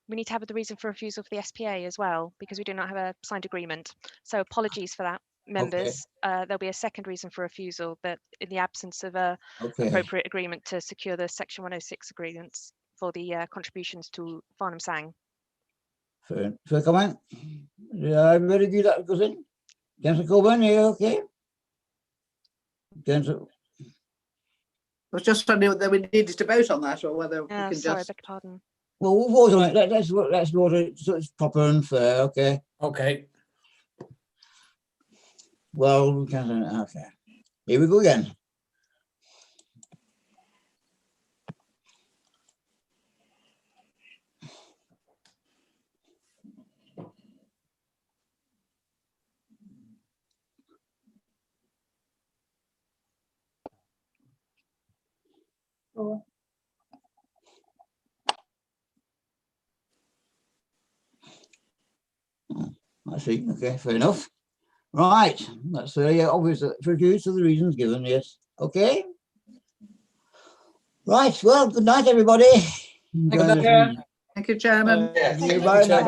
need to have the reason for refusal for the SPA as well, because we do not have a signed agreement. So apologies for that, members. There'll be a second reason for refusal, but in the absence of a appropriate agreement to secure the Section 106 agreements for the contributions to Farnham Sang. Fair comment. Yeah, everybody agree that goes in? Councillor Coburn, are you okay? Councillor. I was just wondering whether we needed to vote on that or whether we can sorry, just. beg your pardon. Well, we'll vote on it. Let's vote it so it's proper and fair. Okay. Okay. Well, we can. Okay. Here we go again. For. I see. Okay, fair enough. Right. That's very obvious. For due to the reasons given. Yes. Okay. Right. Well, good night, everybody. Thank you, Chairman. Thank you. Bye.